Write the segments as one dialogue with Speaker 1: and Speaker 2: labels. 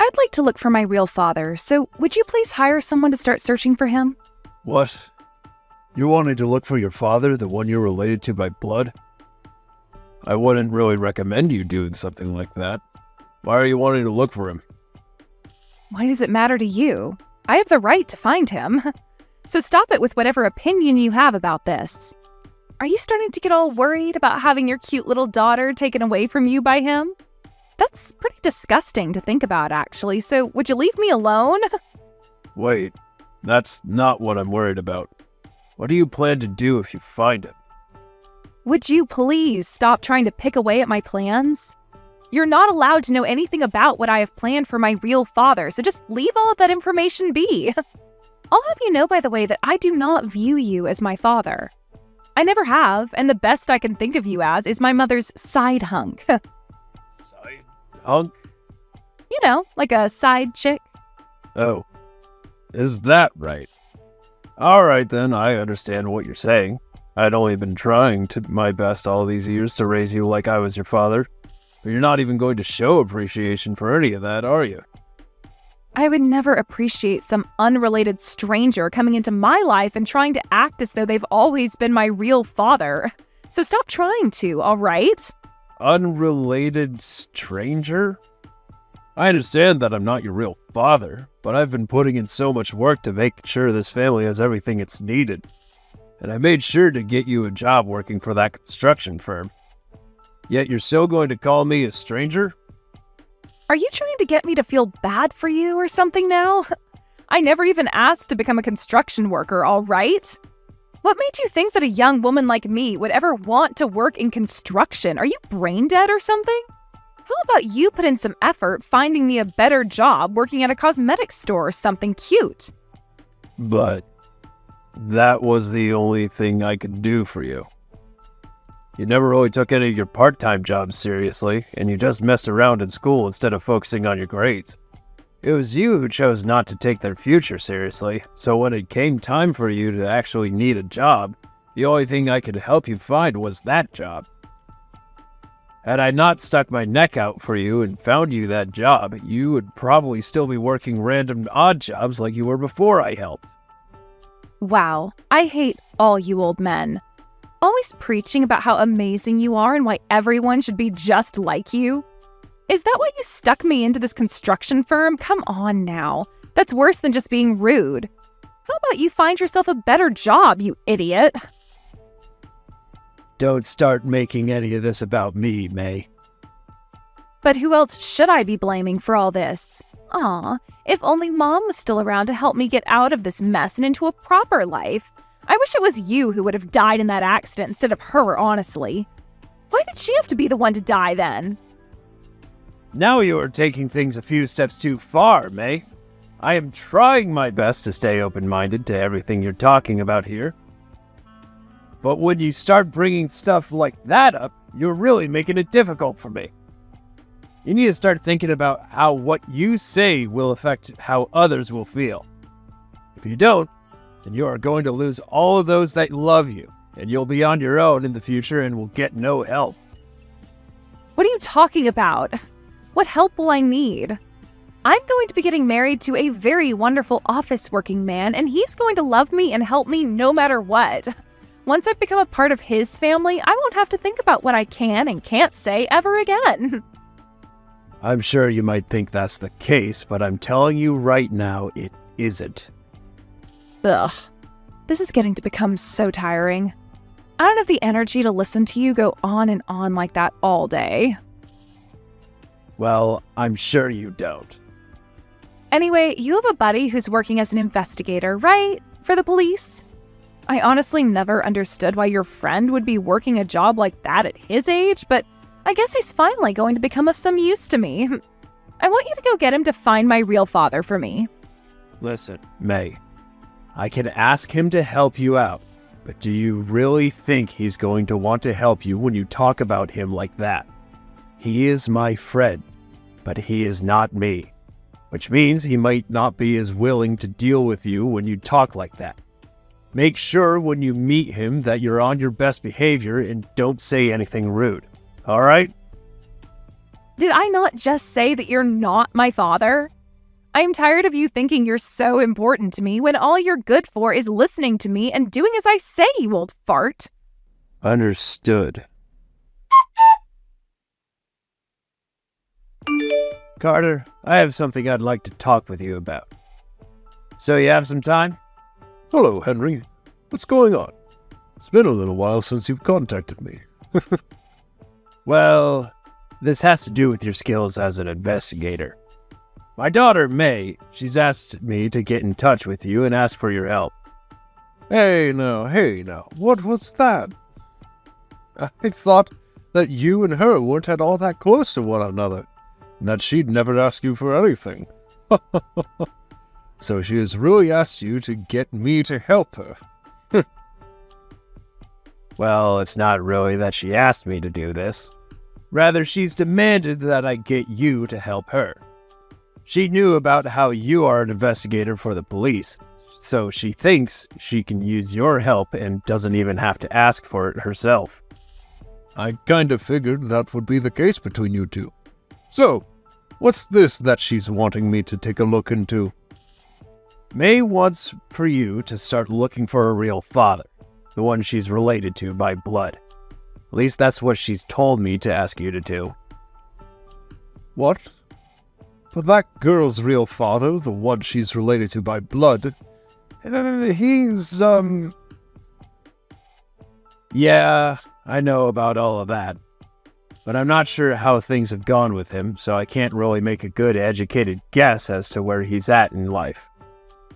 Speaker 1: I'd like to look for my real father, so would you please hire someone to start searching for him?
Speaker 2: What? You wanted to look for your father, the one you're related to by blood? I wouldn't really recommend you doing something like that. Why are you wanting to look for him?
Speaker 1: Why does it matter to you? I have the right to find him. So stop it with whatever opinion you have about this. Are you starting to get all worried about having your cute little daughter taken away from you by him? That's pretty disgusting to think about, actually, so would you leave me alone?
Speaker 2: Wait, that's not what I'm worried about. What do you plan to do if you find him?
Speaker 1: Would you please stop trying to pick away at my plans? You're not allowed to know anything about what I have planned for my real father, so just leave all of that information be. I'll have you know, by the way, that I do not view you as my father. I never have, and the best I can think of you as is my mother's side hunk.
Speaker 2: Side hunk?
Speaker 1: You know, like a side chick.
Speaker 2: Oh, is that right? Alright then, I understand what you're saying. I'd only been trying my best all these years to raise you like I was your father. But you're not even going to show appreciation for any of that, are you?
Speaker 1: I would never appreciate some unrelated stranger coming into my life and trying to act as though they've always been my real father. So stop trying to, alright?
Speaker 2: Unrelated stranger? I understand that I'm not your real father, but I've been putting in so much work to make sure this family has everything it's needed. And I made sure to get you a job working for that construction firm. Yet you're still going to call me a stranger?
Speaker 1: Are you trying to get me to feel bad for you or something now? I never even asked to become a construction worker, alright? What made you think that a young woman like me would ever want to work in construction? Are you brain dead or something? How about you put in some effort finding me a better job working at a cosmetics store or something cute?
Speaker 2: But that was the only thing I could do for you. You never really took any of your part-time jobs seriously, and you just messed around in school instead of focusing on your grades. It was you who chose not to take their future seriously, so when it came time for you to actually need a job, the only thing I could help you find was that job. Had I not stuck my neck out for you and found you that job, you would probably still be working random odd jobs like you were before I helped.
Speaker 1: Wow, I hate all you old men. Always preaching about how amazing you are and why everyone should be just like you. Is that why you stuck me into this construction firm? Come on now. That's worse than just being rude. How about you find yourself a better job, you idiot?
Speaker 2: Don't start making any of this about me, May.
Speaker 1: But who else should I be blaming for all this? Aw, if only Mom was still around to help me get out of this mess and into a proper life. I wish it was you who would have died in that accident instead of her, honestly. Why did she have to be the one to die then?
Speaker 2: Now you are taking things a few steps too far, May. I am trying my best to stay open-minded to everything you're talking about here. But when you start bringing stuff like that up, you're really making it difficult for me. You need to start thinking about how what you say will affect how others will feel. If you don't, then you are going to lose all of those that love you, and you'll be on your own in the future and will get no help.
Speaker 1: What are you talking about? What help will I need? I'm going to be getting married to a very wonderful office-working man, and he's going to love me and help me no matter what. Once I've become a part of his family, I won't have to think about what I can and can't say ever again.
Speaker 2: I'm sure you might think that's the case, but I'm telling you right now, it isn't.
Speaker 1: Ugh, this is getting to become so tiring. I don't have the energy to listen to you go on and on like that all day.
Speaker 2: Well, I'm sure you don't.
Speaker 1: Anyway, you have a buddy who's working as an investigator, right? For the police? I honestly never understood why your friend would be working a job like that at his age, but I guess he's finally going to become of some use to me. I want you to go get him to find my real father for me.
Speaker 2: Listen, May. I can ask him to help you out, but do you really think he's going to want to help you when you talk about him like that? He is my friend, but he is not me, which means he might not be as willing to deal with you when you talk like that. Make sure when you meet him that you're on your best behavior and don't say anything rude, all right?
Speaker 1: Did I not just say that you're not my father? I am tired of you thinking you're so important to me when all you're good for is listening to me and doing as I say, you old fart.
Speaker 2: Understood. Carter, I have something I'd like to talk with you about. So you have some time?
Speaker 3: Hello, Henry. What's going on? It's been a little while since you've contacted me.
Speaker 2: Well, this has to do with your skills as an investigator. My daughter, May, she's asked me to get in touch with you and ask for your help.
Speaker 3: Hey now, what was that? I thought that you and her weren't at all that close to one another, and that she'd never ask you for anything. So she has really asked you to get me to help her.
Speaker 2: Well, it's not really that she asked me to do this. Rather, she's demanded that I get you to help her. She knew about how you are an investigator for the police, so she thinks she can use your help and doesn't even have to ask for it herself.
Speaker 3: I kind of figured that would be the case between you two. So, what's this that she's wanting me to take a look into?
Speaker 2: May wants for you to start looking for a real father, the one she's related to by blood. At least that's what she's told me to ask you to do.
Speaker 3: What? But that girl's real father, the one she's related to by blood, he's,
Speaker 2: Yeah, I know about all of that. But I'm not sure how things have gone with him, so I can't really make a good educated guess as to where he's at in life.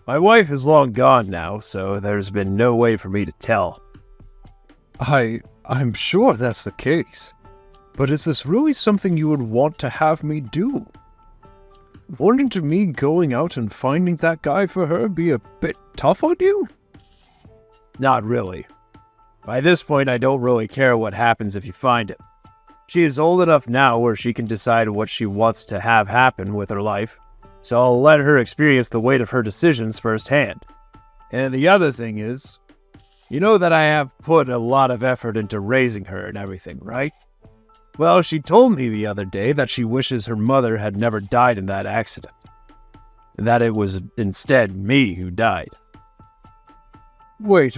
Speaker 2: My wife is long gone now, so there's been no way for me to tell.
Speaker 3: I'm sure that's the case. But is this really something you would want to have me do? Wouldn't to me going out and finding that guy for her be a bit tough on you?
Speaker 2: Not really. By this point, I don't really care what happens if you find him. She is old enough now where she can decide what she wants to have happen with her life, so I'll let her experience the weight of her decisions firsthand. And the other thing is, you know that I have put a lot of effort into raising her and everything, right? Well, she told me the other day that she wishes her mother had never died in that accident. That it was instead me who died.
Speaker 3: Wait.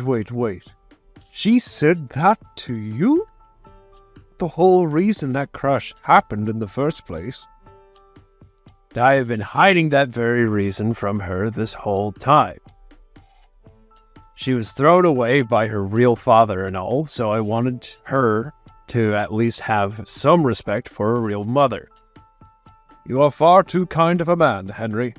Speaker 3: She said that to you? The whole reason that crash happened in the first place.
Speaker 2: I have been hiding that very reason from her this whole time. She was thrown away by her real father and all, so I wanted her to at least have some respect for her real mother.
Speaker 3: You are far too kind of a man, Henry.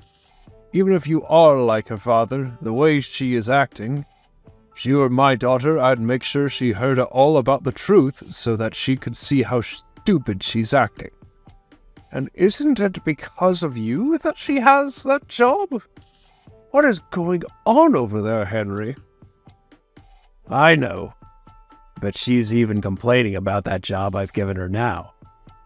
Speaker 3: Even if you are like her father, the way she is acting, if she were my daughter, I'd make sure she heard all about the truth so that she could see how stupid she's acting. And isn't it because of you that she has that job? What is going on over there, Henry?
Speaker 2: I know. But she's even complaining about that job I've given her now.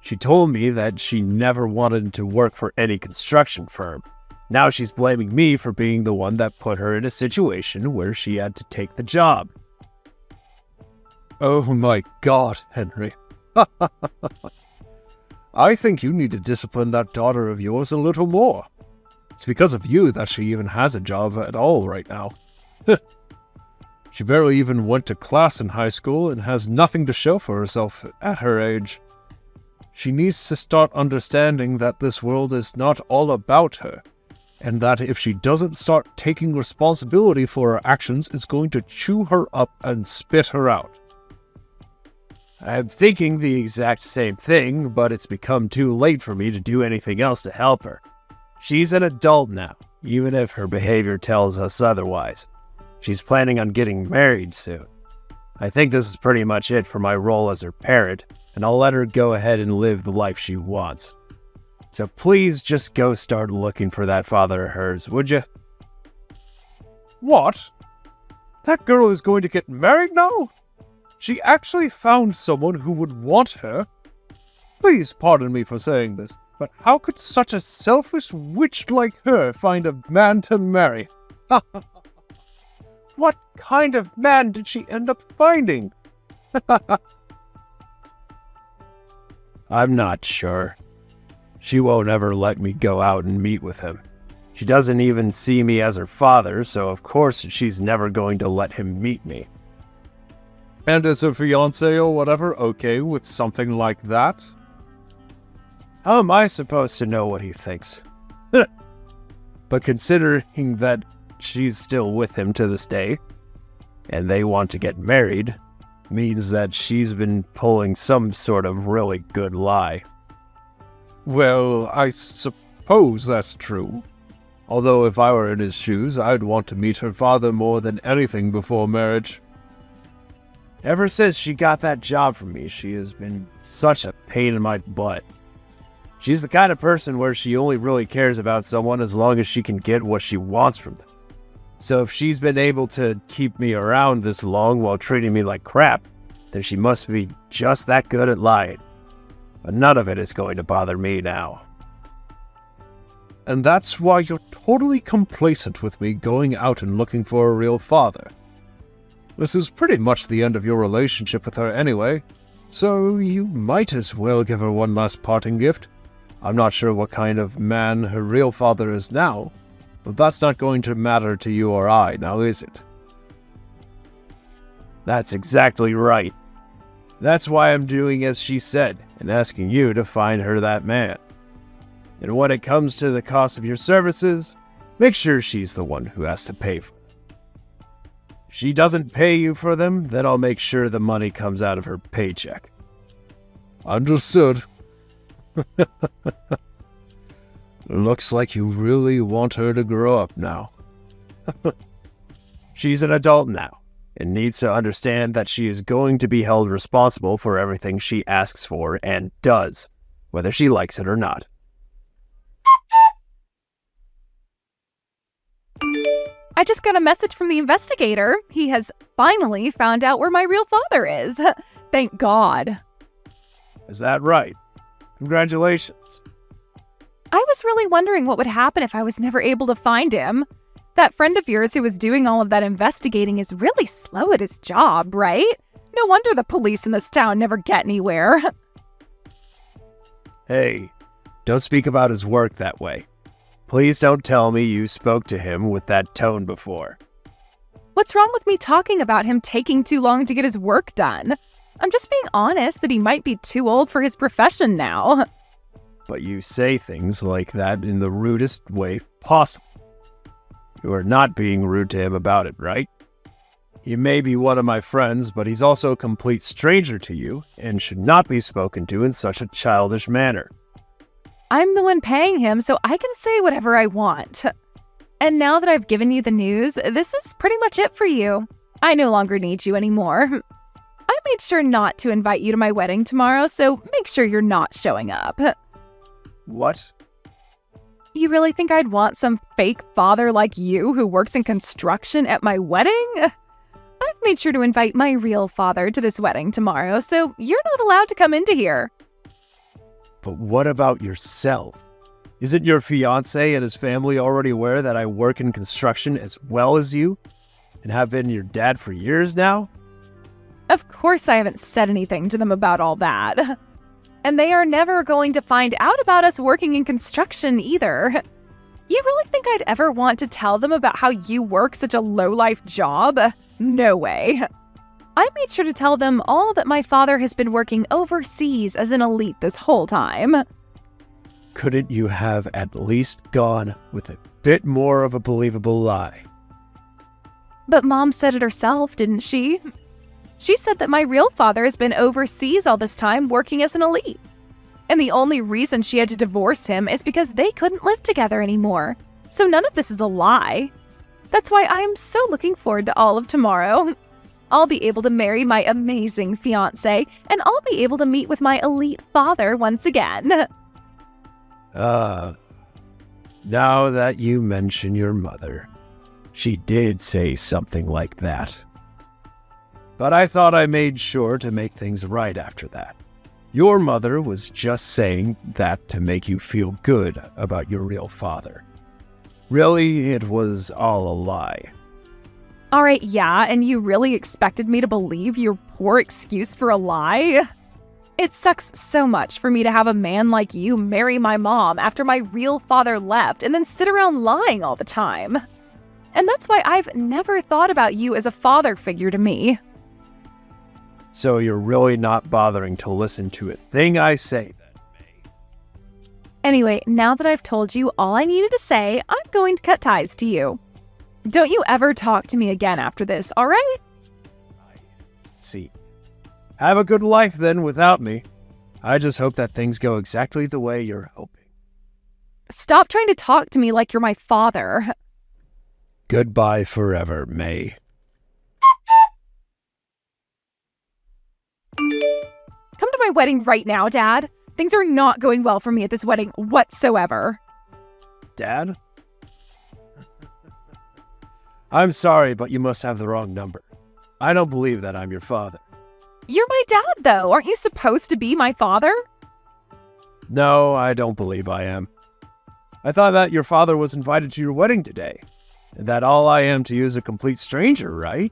Speaker 2: She told me that she never wanted to work for any construction firm. Now she's blaming me for being the one that put her in a situation where she had to take the job.
Speaker 3: Oh my God, Henry. I think you need to discipline that daughter of yours a little more. It's because of you that she even has a job at all right now. She barely even went to class in high school and has nothing to show for herself at her age. She needs to start understanding that this world is not all about her, and that if she doesn't start taking responsibility for her actions, it's going to chew her up and spit her out.
Speaker 2: I'm thinking the exact same thing, but it's become too late for me to do anything else to help her. She's an adult now, even if her behavior tells us otherwise. She's planning on getting married soon. I think this is pretty much it for my role as her parent, and I'll let her go ahead and live the life she wants. So please just go start looking for that father of hers, would you?
Speaker 3: What? That girl is going to get married now? She actually found someone who would want her? Please pardon me for saying this, but how could such a selfish witch like her find a man to marry? What kind of man did she end up finding?
Speaker 2: I'm not sure. She won't ever let me go out and meet with him. She doesn't even see me as her father, so of course she's never going to let him meet me.
Speaker 3: And is her fiance or whatever okay with something like that?
Speaker 2: How am I supposed to know what he thinks? But considering that she's still with him to this day, and they want to get married, means that she's been pulling some sort of really good lie.
Speaker 3: Well, I suppose that's true. Although if I were in his shoes, I'd want to meet her father more than anything before marriage.
Speaker 2: Ever since she got that job from me, she has been such a pain in my butt. She's the kind of person where she only really cares about someone as long as she can get what she wants from them. So if she's been able to keep me around this long while treating me like crap, then she must be just that good at lying. But none of it is going to bother me now.
Speaker 3: And that's why you're totally complacent with me going out and looking for a real father. This is pretty much the end of your relationship with her anyway, so you might as well give her one last parting gift. I'm not sure what kind of man her real father is now, but that's not going to matter to you or I, now is it?
Speaker 2: That's exactly right. That's why I'm doing as she said, and asking you to find her that man. And when it comes to the cost of your services, make sure she's the one who has to pay for them. If she doesn't pay you for them, then I'll make sure the money comes out of her paycheck.
Speaker 3: Understood. Looks like you really want her to grow up now.
Speaker 2: She's an adult now, and needs to understand that she is going to be held responsible for everything she asks for and does, whether she likes it or not.
Speaker 1: I just got a message from the investigator. He has finally found out where my real father is. Thank God.
Speaker 2: Is that right? Congratulations.
Speaker 1: I was really wondering what would happen if I was never able to find him. That friend of yours who was doing all of that investigating is really slow at his job, right? No wonder the police in this town never get anywhere.
Speaker 2: Hey, don't speak about his work that way. Please don't tell me you spoke to him with that tone before.
Speaker 1: What's wrong with me talking about him taking too long to get his work done? I'm just being honest that he might be too old for his profession now.
Speaker 2: But you say things like that in the rudest way possible. You are not being rude to him about it, right? He may be one of my friends, but he's also a complete stranger to you and should not be spoken to in such a childish manner.
Speaker 1: I'm the one paying him, so I can say whatever I want. And now that I've given you the news, this is pretty much it for you. I no longer need you anymore. I made sure not to invite you to my wedding tomorrow, so make sure you're not showing up.
Speaker 2: What?
Speaker 1: You really think I'd want some fake father like you who works in construction at my wedding? I've made sure to invite my real father to this wedding tomorrow, so you're not allowed to come into here.
Speaker 2: But what about yourself? Isn't your fiancé and his family already aware that I work in construction as well as you? And have been your dad for years now?
Speaker 1: Of course I haven't said anything to them about all that. And they are never going to find out about us working in construction either. You really think I'd ever want to tell them about how you work such a low-life job? No way. I made sure to tell them all that my father has been working overseas as an elite this whole time.
Speaker 2: Couldn't you have at least gone with a bit more of a believable lie?
Speaker 1: But Mom said it herself, didn't she? She said that my real father has been overseas all this time working as an elite. And the only reason she had to divorce him is because they couldn't live together anymore. So none of this is a lie. That's why I'm so looking forward to all of tomorrow. I'll be able to marry my amazing fiancé, and I'll be able to meet with my elite father once again.
Speaker 2: Now that you mention your mother, she did say something like that. But I thought I made sure to make things right after that. Your mother was just saying that to make you feel good about your real father. Really, it was all a lie.
Speaker 1: All right, yeah, and you really expected me to believe your poor excuse for a lie? It sucks so much for me to have a man like you marry my mom after my real father left and then sit around lying all the time. And that's why I've never thought about you as a father figure to me.
Speaker 2: So you're really not bothering to listen to a thing I say then, May.
Speaker 1: Anyway, now that I've told you all I needed to say, I'm going to cut ties to you. Don't you ever talk to me again after this, all right?
Speaker 2: See. Have a good life then without me. I just hope that things go exactly the way you're hoping.
Speaker 1: Stop trying to talk to me like you're my father.
Speaker 3: Goodbye forever, May.
Speaker 1: Come to my wedding right now, Dad. Things are not going well for me at this wedding whatsoever.
Speaker 2: Dad? I'm sorry, but you must have the wrong number. I don't believe that I'm your father.
Speaker 1: You're my dad, though. Aren't you supposed to be my father?
Speaker 2: No, I don't believe I am. I thought that your father was invited to your wedding today, and that all I am to you is a complete stranger, right?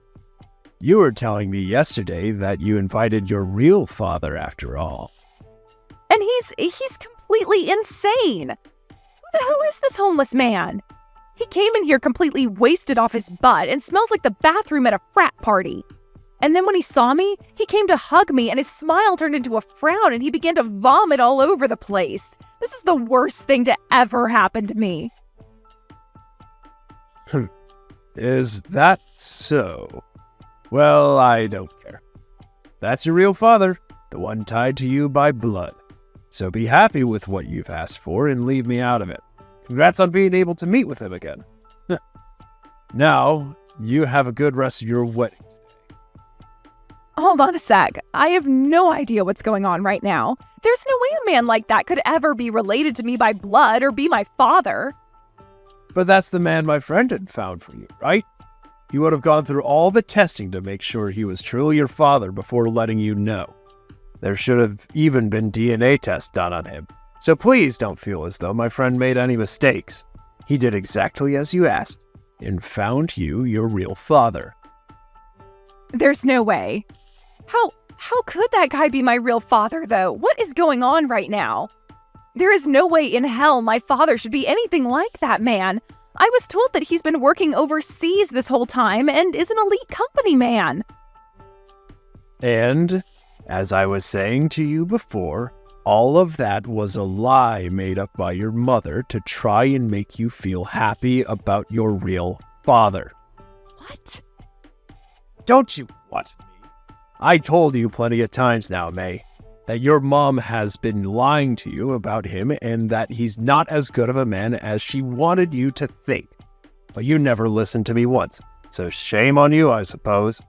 Speaker 2: You were telling me yesterday that you invited your real father after all.
Speaker 1: And he's completely insane. Who the hell is this homeless man? He came in here completely wasted off his butt and smells like the bathroom at a frat party. And then when he saw me, he came to hug me and his smile turned into a frown and he began to vomit all over the place. This is the worst thing to ever happen to me.
Speaker 2: Is that so? Well, I don't care. That's your real father, the one tied to you by blood. So be happy with what you've asked for and leave me out of it. Congrats on being able to meet with him again. Now, you have a good rest of your wedding.
Speaker 1: Hold on a sec. I have no idea what's going on right now. There's no way a man like that could ever be related to me by blood or be my father.
Speaker 2: But that's the man my friend had found for you, right? He would have gone through all the testing to make sure he was truly your father before letting you know. There should have even been DNA tests done on him. So please don't feel as though my friend made any mistakes. He did exactly as you asked and found you your real father.
Speaker 1: There's no way. How could that guy be my real father, though? What is going on right now? There is no way in hell my father should be anything like that man. I was told that he's been working overseas this whole time and is an elite company man.
Speaker 2: And, as I was saying to you before, all of that was a lie made up by your mother to try and make you feel happy about your real father.
Speaker 1: What?
Speaker 2: Don't you what me? I told you plenty of times now, May, that your mom has been lying to you about him and that he's not as good of a man as she wanted you to think. But you never listened to me once, so shame on you, I suppose.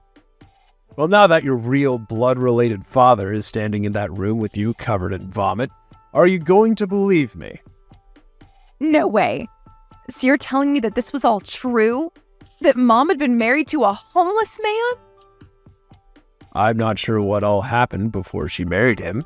Speaker 2: Well, now that your real blood-related father is standing in that room with you covered in vomit, are you going to believe me?
Speaker 1: No way. So you're telling me that this was all true? That Mom had been married to a homeless man?
Speaker 2: I'm not sure what all happened before she married him,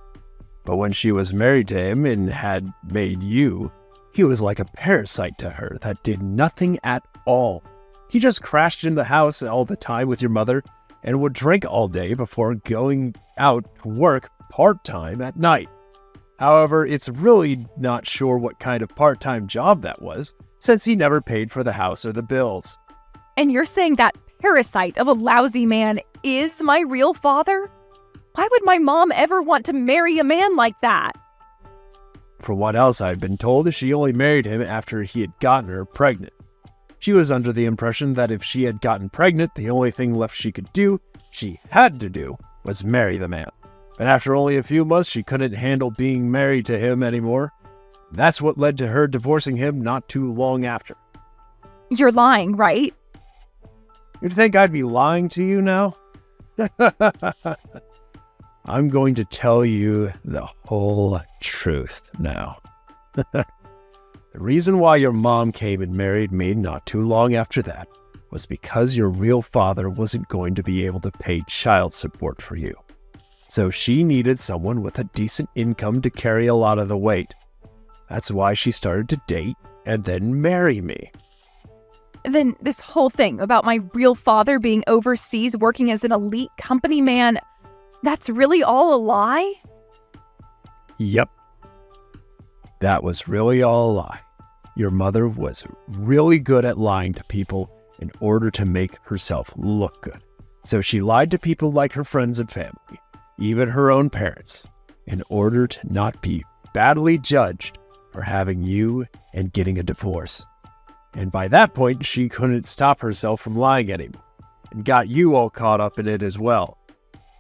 Speaker 2: but when she was married to him and had made you, he was like a parasite to her that did nothing at all. He just crashed in the house all the time with your mother and would drink all day before going out to work part-time at night. However, it's really not sure what kind of part-time job that was, since he never paid for the house or the bills.
Speaker 1: And you're saying that parasite of a lousy man is my real father? Why would my mom ever want to marry a man like that?
Speaker 2: From what else I've been told, she only married him after he had gotten her pregnant. She was under the impression that if she had gotten pregnant, the only thing left she had to do, was marry the man. And after only a few months, she couldn't handle being married to him anymore. That's what led to her divorcing him not too long after.
Speaker 1: You're lying, right?
Speaker 2: You'd think I'd be lying to you now? I'm going to tell you the whole truth now. The reason why your mom came and married me not too long after that was because your real father wasn't going to be able to pay child support for you. So she needed someone with a decent income to carry a lot of the weight. That's why she started to date and then marry me.
Speaker 1: Then this whole thing about my real father being overseas working as an elite company man, that's really all a lie?
Speaker 3: Yep. That was really all a lie. Your mother was really good at lying to people in order to make herself look good. So she lied to people like her friends and family, even her own parents, in order to not be badly judged for having you and getting a divorce. And by that point, she couldn't stop herself from lying anymore, and got you all caught up in it as well.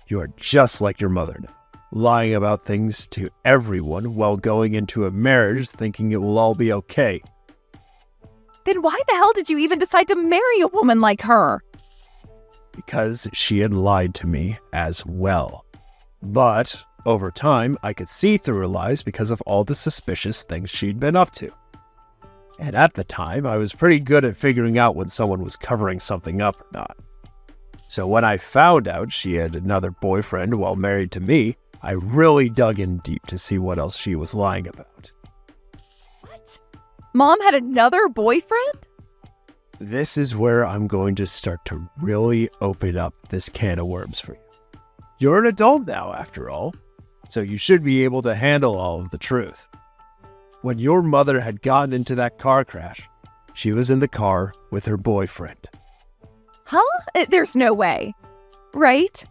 Speaker 3: You are just like your mother now, lying about things to everyone while going into a marriage thinking it will all be okay.
Speaker 1: Then why the hell did you even decide to marry a woman like her?
Speaker 3: Because she had lied to me as well. But over time, I could see through her lies because of all the suspicious things she'd been up to. And at the time, I was pretty good at figuring out when someone was covering something up or not. So when I found out she had another boyfriend while married to me, I really dug in deep to see what else she was lying about.
Speaker 1: What? Mom had another boyfriend?
Speaker 3: This is where I'm going to start to really open up this can of worms for you. You're an adult now, after all, so you should be able to handle all of the truth. When your mother had gotten into that car crash, she was in the car with her boyfriend.
Speaker 1: Huh? There's no way. Right?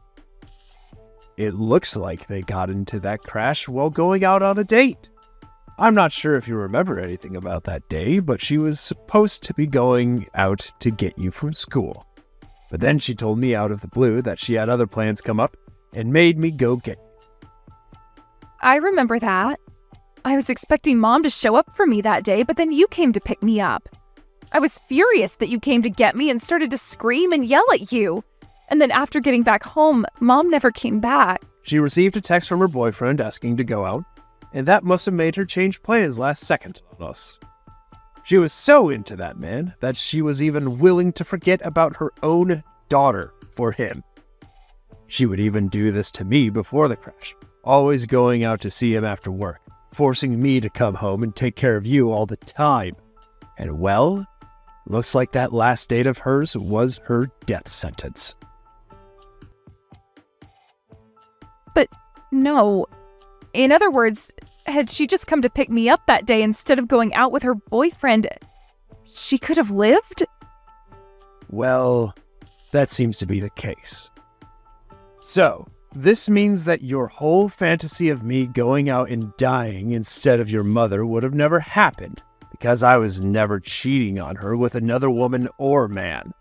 Speaker 3: It looks like they got into that crash while going out on a date. I'm not sure if you remember anything about that day, but she was supposed to be going out to get you from school. But then she told me out of the blue that she had other plans come up and made me go get you.
Speaker 1: I remember that. I was expecting Mom to show up for me that day, but then you came to pick me up. I was furious that you came to get me and started to scream and yell at you. And then after getting back home, Mom never came back.
Speaker 3: She received a text from her boyfriend asking to go out, and that must have made her change plans last second on us. She was so into that man that she was even willing to forget about her own daughter for him. She would even do this to me before the crash, always going out to see him after work, forcing me to come home and take care of you all the time. And well, looks like that last date of hers was her death sentence.
Speaker 1: But no. In other words, had she just come to pick me up that day instead of going out with her boyfriend, she could have lived?
Speaker 3: Well, that seems to be the case. So, this means that your whole fantasy of me going out and dying instead of your mother would have never happened, because I was never cheating on her with another woman or man.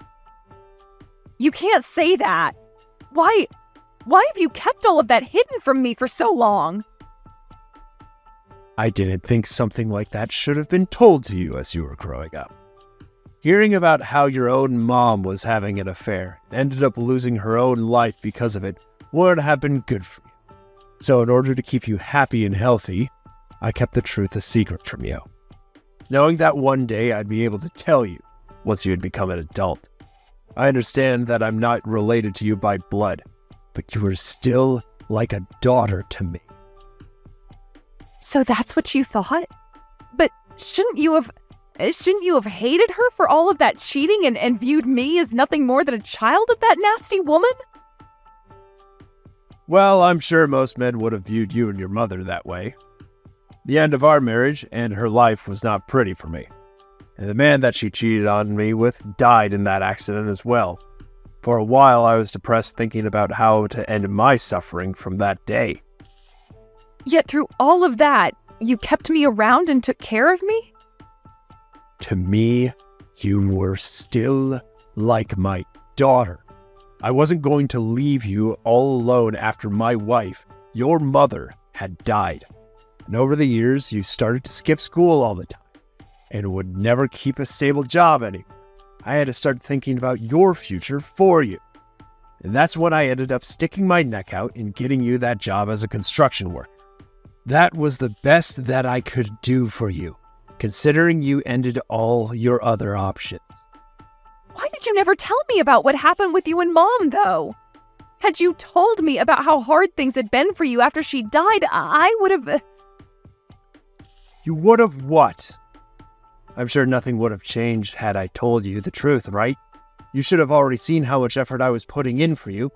Speaker 1: You can't say that. Why have you kept all of that hidden from me for so long?
Speaker 3: I didn't think something like that should have been told to you as you were growing up. Hearing about how your own mom was having an affair and ended up losing her own life because of it would have been good for you. So in order to keep you happy and healthy, I kept the truth a secret from you, knowing that one day I'd be able to tell you once you had become an adult. I understand that I'm not related to you by blood, but you are still like a daughter to me.
Speaker 1: So that's what you thought? But shouldn't you have hated her for all of that cheating and viewed me as nothing more than a child of that nasty woman?
Speaker 3: Well, I'm sure most men would have viewed you and your mother that way. The end of our marriage and her life was not pretty for me. And the man that she cheated on me with died in that accident as well. For a while, I was depressed thinking about how to end my suffering from that day.
Speaker 1: Yet through all of that, you kept me around and took care of me?
Speaker 3: To me, you were still like my daughter. I wasn't going to leave you all alone after my wife, your mother, had died. And over the years, you started to skip school all the time and would never keep a stable job anymore. I had to start thinking about your future for you. And that's when I ended up sticking my neck out and getting you that job as a construction worker. That was the best that I could do for you, considering you ended all your other options.
Speaker 1: Why did you never tell me about what happened with you and Mom, though? Had you told me about how hard things had been for you after she died, I would have...
Speaker 3: You would have what? I'm sure nothing would have changed had I told you the truth, right? You should have already seen how much effort I was putting in for you.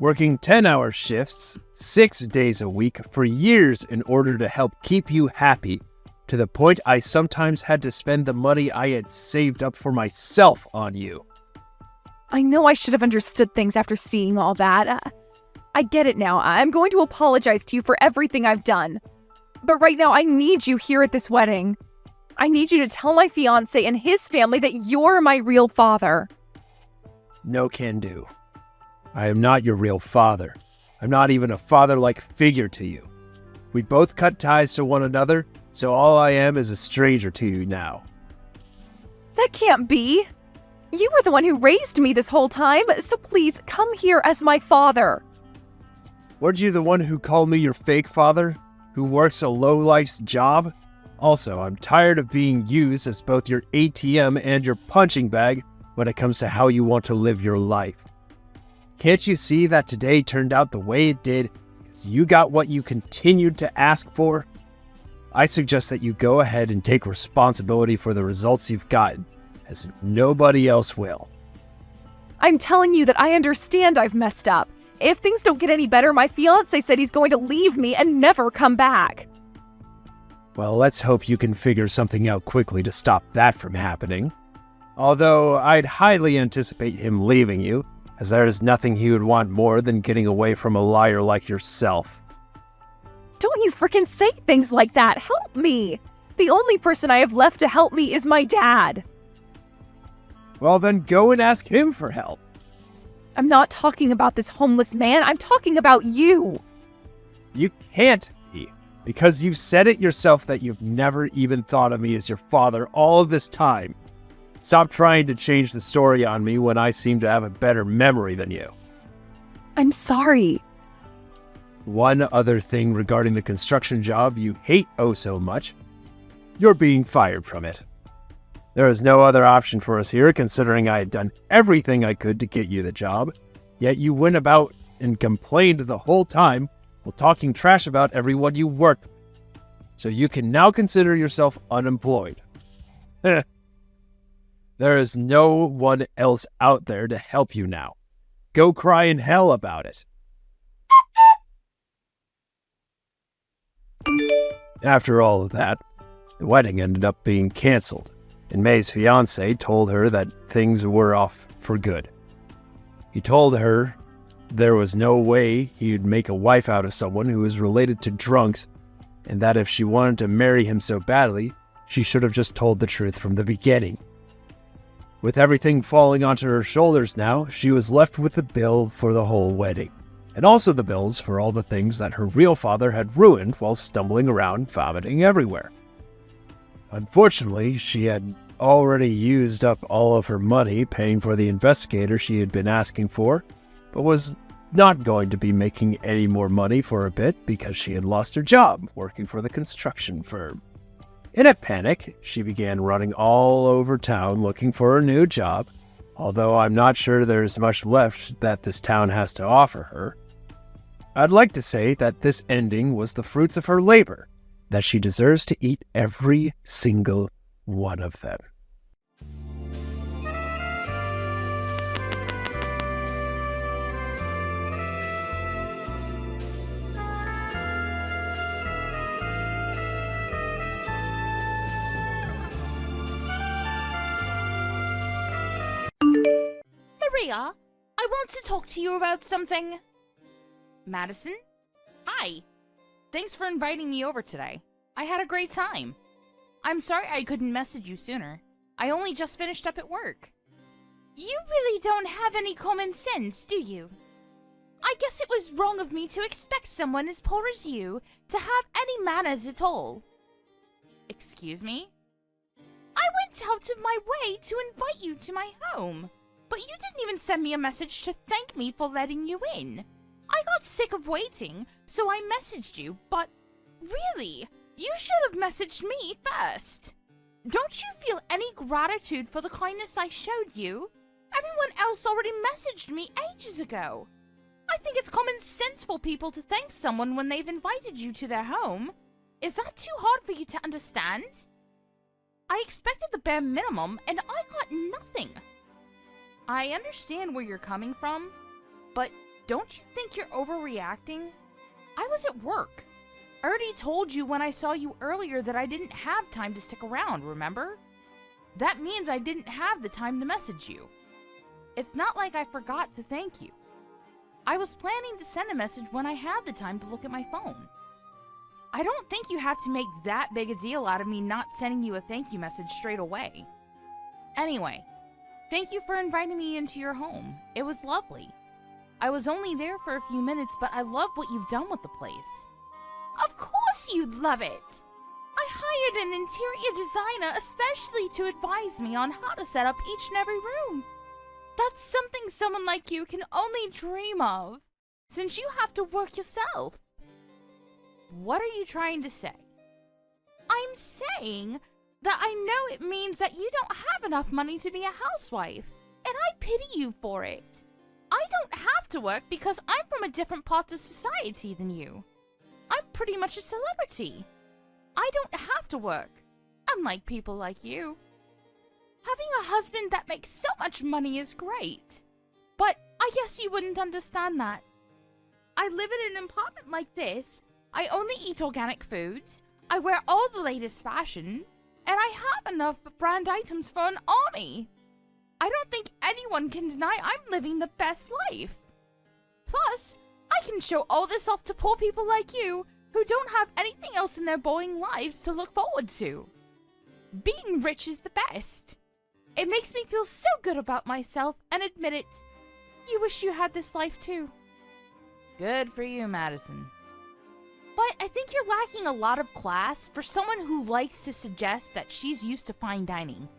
Speaker 2: working 10-hour shifts 6 days a week for years in order to help keep you happy, to the point I sometimes had to spend the money I had saved up for myself on you.
Speaker 1: I know I should have understood things after seeing all that. I get it now. I'm going to apologize to you for everything I've done. But right now, I need you here at this wedding. I need you to tell my fiancé and his family that you're my real father.
Speaker 2: No can do. I am not your real father. I'm not even a father-like figure to you. We both cut ties to one another, so all I am is a stranger to you now.
Speaker 1: That can't be. You were the one who raised me this whole time, so please come here as my father.
Speaker 2: Weren't you the one who called me your fake father, who works a low-life's job? Also, I'm tired of being used as both your ATM and your punching bag when it comes to how you want to live your life. Can't you see that today turned out the way it did because you got what you continued to ask for? I suggest that you go ahead and take responsibility for the results you've gotten, as nobody else will.
Speaker 1: I'm telling you that I understand I've messed up. If things don't get any better, my fiancé said he's going to leave me and never come back.
Speaker 2: Well, let's hope you can figure something out quickly to stop that from happening. Although I'd highly anticipate him leaving you, as there is nothing he would want more than getting away from a liar like yourself.
Speaker 1: Don't you frickin' say things like that. Help me. The only person I have left to help me is my dad.
Speaker 2: Well, then go and ask him for help.
Speaker 1: I'm not talking about this homeless man. I'm talking about you.
Speaker 2: You can't be, because you've said it yourself that you've never even thought of me as your father all of this time. Stop trying to change the story on me when I seem to have a better memory than you.
Speaker 1: I'm sorry.
Speaker 2: One other thing regarding the construction job you hate oh so much. You're being fired from it. There is no other option for us here, considering I had done everything I could to get you the job, yet you went about and complained the whole time while talking trash about everyone you worked with. So you can now consider yourself unemployed. There is no one else out there to help you now. Go cry in hell about it. After all of that, the wedding ended up being canceled, and May's fiancé told her that things were off for good. He told her there was no way he'd make a wife out of someone who was related to drunks, and that if she wanted to marry him so badly, she should have just told the truth from the beginning. With everything falling onto her shoulders now, she was left with the bill for the whole wedding, and also the bills for all the things that her real father had ruined while stumbling around vomiting everywhere. Unfortunately, she had already used up all of her money paying for the investigator she had been asking for, but was not going to be making any more money for a bit because she had lost her job working for the construction firm. In a panic, she began running all over town looking for a new job, although I'm not sure there's much left that this town has to offer her. I'd like to say that this ending was the fruits of her labor, that she deserves to eat every single one of them.
Speaker 4: Maria, I want to talk to you about something. Madison? Hi. Thanks for inviting me over today. I had a great time. I'm sorry I couldn't message you sooner. I only just finished up at work. You really don't have any common sense, do you? I guess it was wrong of me to expect someone as poor as you to have any manners at all. Excuse me? I went out of my way to invite you to my home, but you didn't even send me a message to thank me for letting you in. I got sick of waiting, so I messaged you, but really, you should have messaged me first. Don't you feel any gratitude for the kindness I showed you? Everyone else already messaged me ages ago. I think it's common sense for people to thank someone when they've invited you to their home. Is that too hard for you to understand? I expected the bare minimum, and I got nothing. I understand where you're coming from, but Don't you think you're overreacting? I was at work. I already told you when I saw you earlier that I didn't have time to stick around, remember? That means I didn't have the time to message you. It's not like I forgot to thank you. I was planning to send a message when I had the time to look at my phone. I don't think you have to make that big a deal out of me not sending you a thank you message straight away. Anyway, thank you for inviting me into your home. It was lovely. I was only there for a few minutes, but I love what you've done with the place. Of course you'd love it! I hired an interior designer especially to advise me on how to set up each and every room. That's something someone like you can only dream of, since you have to work yourself. What are you trying to say? I'm saying that I know it means that you don't have enough money to be a housewife, and I pity you for it. I don't have to work because I'm from a different part of society than you. I'm pretty much a celebrity. I don't have to work, unlike people like you. Having a husband that makes so much money is great, but I guess you wouldn't understand that. I live in an apartment like this, I only eat organic foods, I wear all the latest fashion, and I have enough brand items for an army. I don't think anyone can deny I'm living the best life. Plus, I can show all this off to poor people like you who don't have anything else in their boring lives to look forward to. Being rich is the best. It makes me feel so good about myself, and admit it, you wish you had this life too. Good for you, Madison. But I think you're lacking a lot of class for someone who likes to suggest that she's used to fine dining.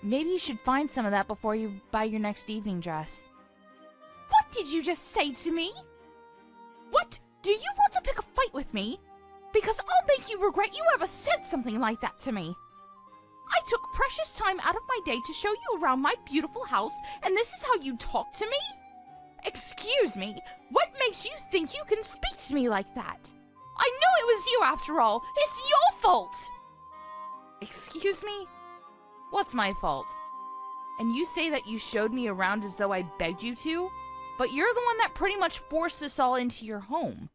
Speaker 4: Maybe you should find some of that before you buy your next evening dress. What did you just say to me? What? Do you want to pick a fight with me? Because I'll make you regret you ever said something like that to me. I took precious time out of my day to show you around my beautiful house, and this is how you talk to me? Excuse me, what makes you think you can speak to me like that? I knew it was you after all. It's your fault. Excuse me? What's my fault? And you say that you showed me around as though I begged you to? But you're the one that pretty much forced us all into your home.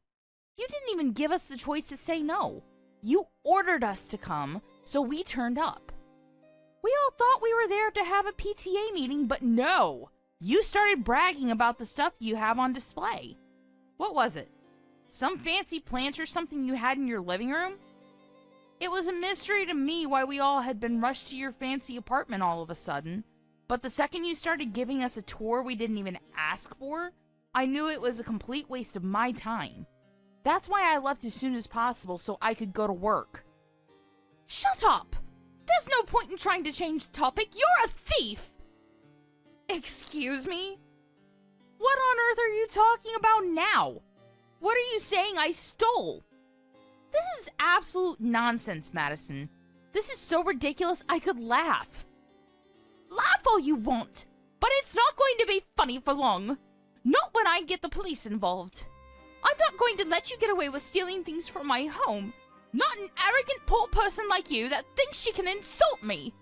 Speaker 4: You didn't even give us the choice to say no. You ordered us to come, so we turned up. We all thought we were there to have a PTA meeting, but no! You started bragging about the stuff you have on display. What was it? Some fancy plant or something you had in your living room? It was a mystery to me why we all had been rushed to your fancy apartment all of a sudden, but the second you started giving us a tour we didn't even ask for, I knew it was a complete waste of my time. That's why I left as soon as possible so I could go to work. Shut up! There's no point in trying to change the topic. You're a thief! Excuse me? What on earth are you talking about now? What are you saying I stole? This is absolute nonsense, Madison. This is so ridiculous I could laugh. Laugh all you want, but it's not going to be funny for long. Not when I get the police involved. I'm not going to let you get away with stealing things from my home. Not an arrogant poor person like you that thinks she can insult me.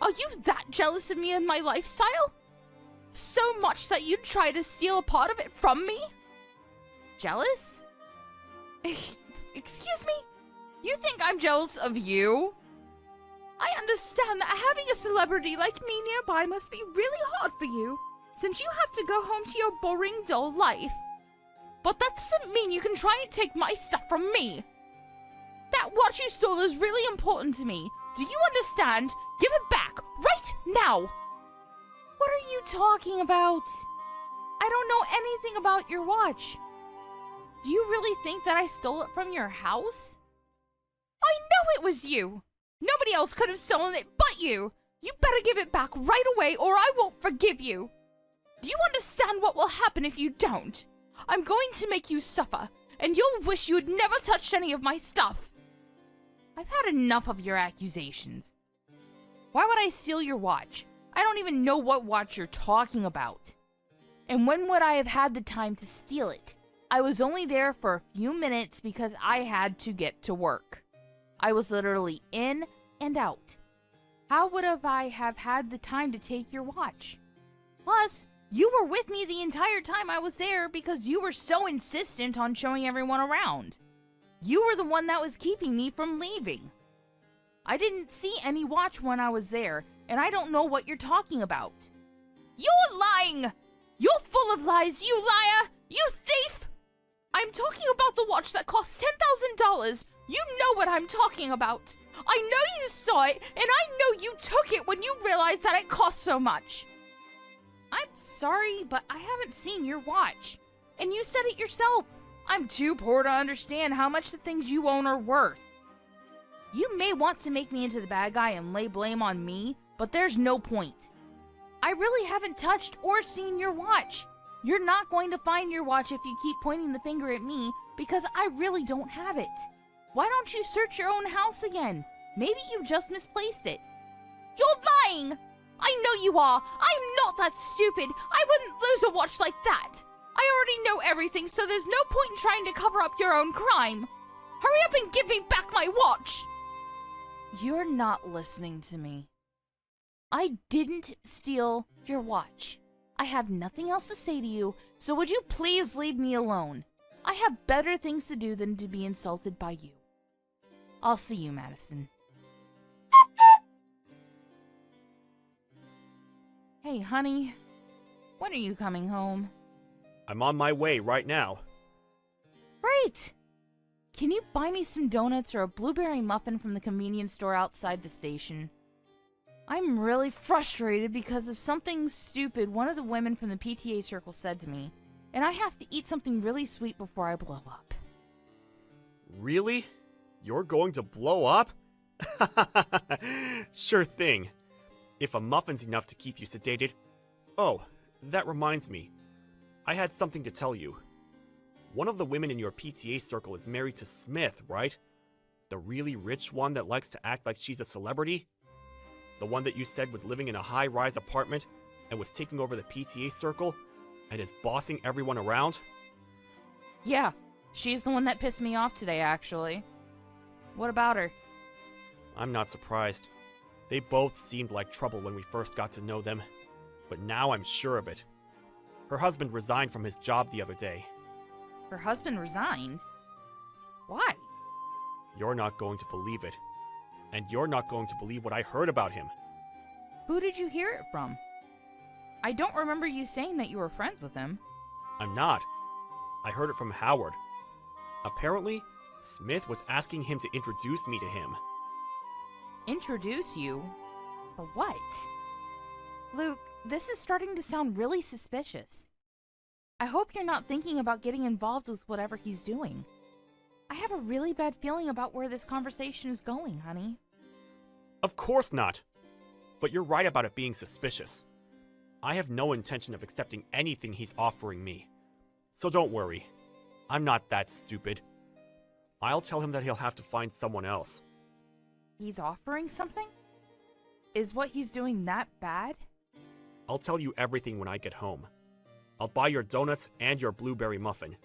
Speaker 4: Are you that jealous of me and my lifestyle? So much that you'd try to steal a part of it from me? Jealous? Excuse me? You think I'm jealous of you? I understand that having a celebrity like me nearby must be really hard for you, since you have to go home to your boring, dull life. But that doesn't mean you can try and take my stuff from me. That watch you stole is really important to me. Do you understand? Give it back, right now! What are you talking about? I don't know anything about your watch. Do you really think that I stole it from your house? I know it was you! Nobody else could have stolen it but you! You better give it back right away or I won't forgive you! Do you understand what will happen if you don't? I'm going to make you suffer, and you'll wish you had never touched any of my stuff! I've had enough of your accusations. Why would I steal your watch? I don't even know what watch you're talking about. And when would I have had the time to steal it? I was only there for a few minutes because I had to get to work. I was literally in and out. How would I have had the time to take your watch? Plus, You were with me the entire time I was there because you were so insistent on showing everyone around. You were the one that was keeping me from leaving. I didn't see any watch when I was there, and I don't know what you're talking about. You're lying! You're full of lies, you liar! You thief! I'm talking about the watch that cost $10,000. You know what I'm talking about. I know you saw it, and I know you took it when you realized that it cost so much. I'm sorry, but I haven't seen your watch. And you said it yourself. I'm too poor to understand how much the things you own are worth. You may want to make me into the bad guy and lay blame on me, but there's no point. I really haven't touched or seen your watch. You're not going to find your watch if you keep pointing the finger at me, because I really don't have it. Why don't you search your own house again? Maybe you just misplaced it. You're lying! I know you are! I'm not that stupid! I wouldn't lose a watch like that! I already know everything, so there's no point in trying to cover up your own crime! Hurry up and give me back my watch! You're not listening to me. I didn't steal your watch. I have nothing else to say to you, so would you please leave me alone? I have better things to do than to be insulted by you. I'll see you, Madison. Hey, honey. When are you coming home?
Speaker 5: I'm on my way right now.
Speaker 4: Great! Can you buy me some donuts or a blueberry muffin from the convenience store outside the station? I'm really frustrated because of something stupid one of the women from the PTA circle said to me, and I have to eat something really sweet before I blow up.
Speaker 5: Really? You're going to blow up? Sure thing. If a muffin's enough to keep you sedated. Oh, that reminds me. I had something to tell you. One of the women in your PTA circle is married to Smith, right? The really rich one that likes to act like she's a celebrity? The one that you said was living in a high-rise apartment and was taking over the PTA circle and is bossing everyone around?
Speaker 4: Yeah, she's the one that pissed me off today, actually. What about her?
Speaker 5: I'm not surprised. They both seemed like trouble when we first got to know them, but now I'm sure of it. Her husband resigned from his job the other day.
Speaker 4: Her husband resigned? Why?
Speaker 5: You're not going to believe it. And you're not going to believe what I heard about him.
Speaker 4: Who did you hear it from? I don't remember you saying that you were friends with him.
Speaker 5: I'm not. I heard it from Howard. Apparently, Smith was asking him to introduce me to him.
Speaker 4: Introduce you? For what? Luke, this is starting to sound really suspicious. I hope you're not thinking about getting involved with whatever he's doing. I have a really bad feeling about where this conversation is going, honey.
Speaker 5: Of course not. But you're right about it being suspicious. I have no intention of accepting anything he's offering me. So don't worry. I'm not that stupid. I'll tell him that he'll have to find someone else.
Speaker 4: He's offering something? Is what he's doing that bad?
Speaker 5: I'll tell you everything when I get home. I'll buy your donuts and your blueberry muffin.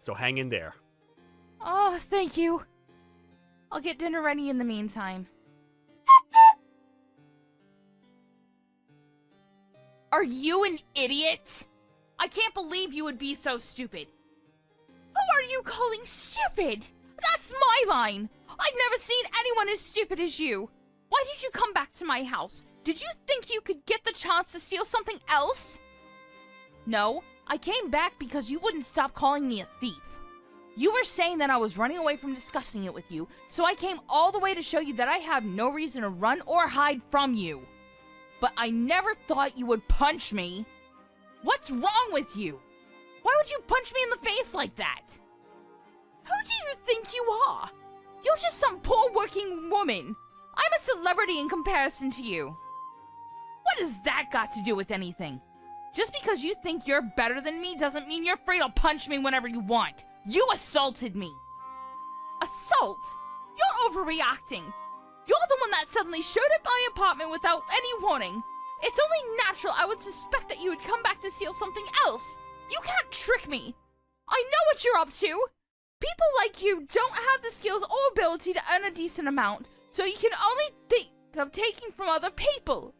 Speaker 5: So hang in there.
Speaker 4: Oh, thank you. I'll get dinner ready in the meantime. Are you an idiot? I can't believe you would be so stupid. Who are you calling stupid? That's my line. I've never seen anyone as stupid as you. Why did you come back to my house? Did you think you could get the chance to steal something else? No, I came back because you wouldn't stop calling me a thief. You were saying that I was running away from discussing it with you, so I came all the way to show you that I have no reason to run or hide from you. But I never thought you would punch me. What's wrong with you? Why would you punch me in the face like that? Who do you think you are? You're just some poor working woman. I'm a celebrity in comparison to you. What has that got to do with anything? Just because you think you're better than me doesn't mean you're free to punch me whenever you want. You assaulted me. Assault? You're overreacting. You're the one that suddenly showed up at my apartment without any warning. It's only natural I would suspect that you would come back to steal something else. You can't trick me. I know what you're up to. People like you don't have the skills or ability to earn a decent amount, so you can only think of taking from other people.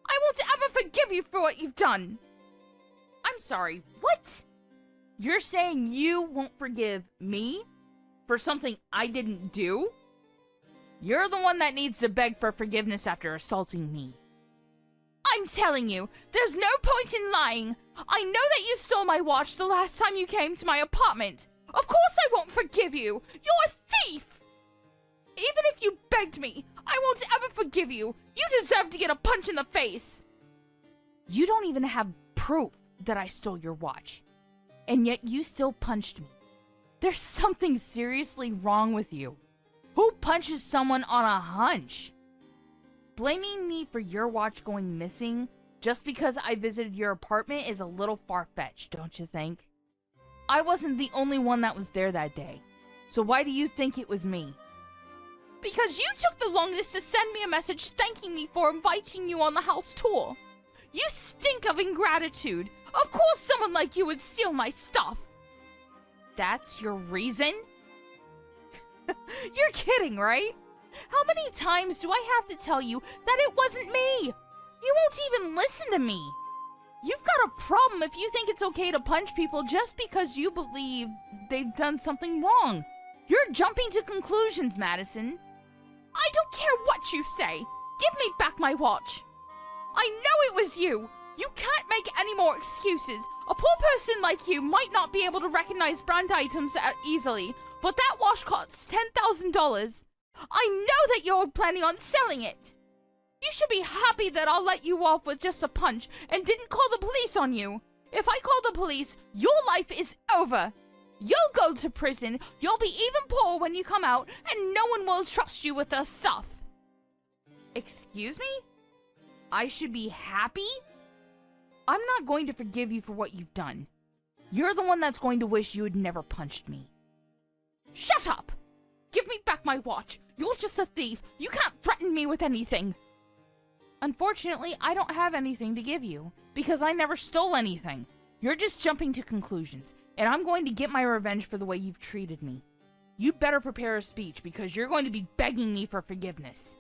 Speaker 4: I won't ever forgive you for what you've done. I'm sorry, what? You're saying you won't forgive me for something I didn't do? You're the one that needs to beg for forgiveness after assaulting me. I'm telling you, there's no point in lying. I know that you stole my watch the last time you came to my apartment. Of course I won't forgive you. You're a thief. Even if you begged me, I won't ever forgive you. You deserve to get a punch in the face. You don't even have proof that I stole your watch. And yet you still punched me. There's something seriously wrong with you. Who punches someone on a hunch? Blaming me for your watch going missing just because I visited your apartment is a little far-fetched, don't you think? I wasn't the only one that was there that day. So why do you think it was me? Because you took the longest to send me a message thanking me for inviting you on the house tour. You stink of ingratitude. Of course someone like you would steal my stuff. That's your reason? You're kidding, right? How many times do I have to tell you that it wasn't me? You won't even listen to me. You've got a problem if you think it's okay to punch people just because you believe they've done something wrong. You're jumping to conclusions, Madison. I don't care what you say. Give me back my watch. I know it was you. You can't make any more excuses. A poor person like you might not be able to recognize brand items that easily, but that watch costs $10,000. I know that you're planning on selling it. You should be happy that I'll let you off with just a punch and didn't call the police on you. If I call the police, your life is over. You'll go to prison, you'll be even poorer when you come out, and no one will trust you with their stuff. Excuse me? I should be happy? I'm not going to forgive you for what you've done. You're the one that's going to wish you had never punched me. Shut up! Give me back my watch. You're just a thief. You can't threaten me with anything. Unfortunately, I don't have anything to give you, because I never stole anything. You're just jumping to conclusions, and I'm going to get my revenge for the way you've treated me. You better prepare a speech, because you're going to be begging me for forgiveness.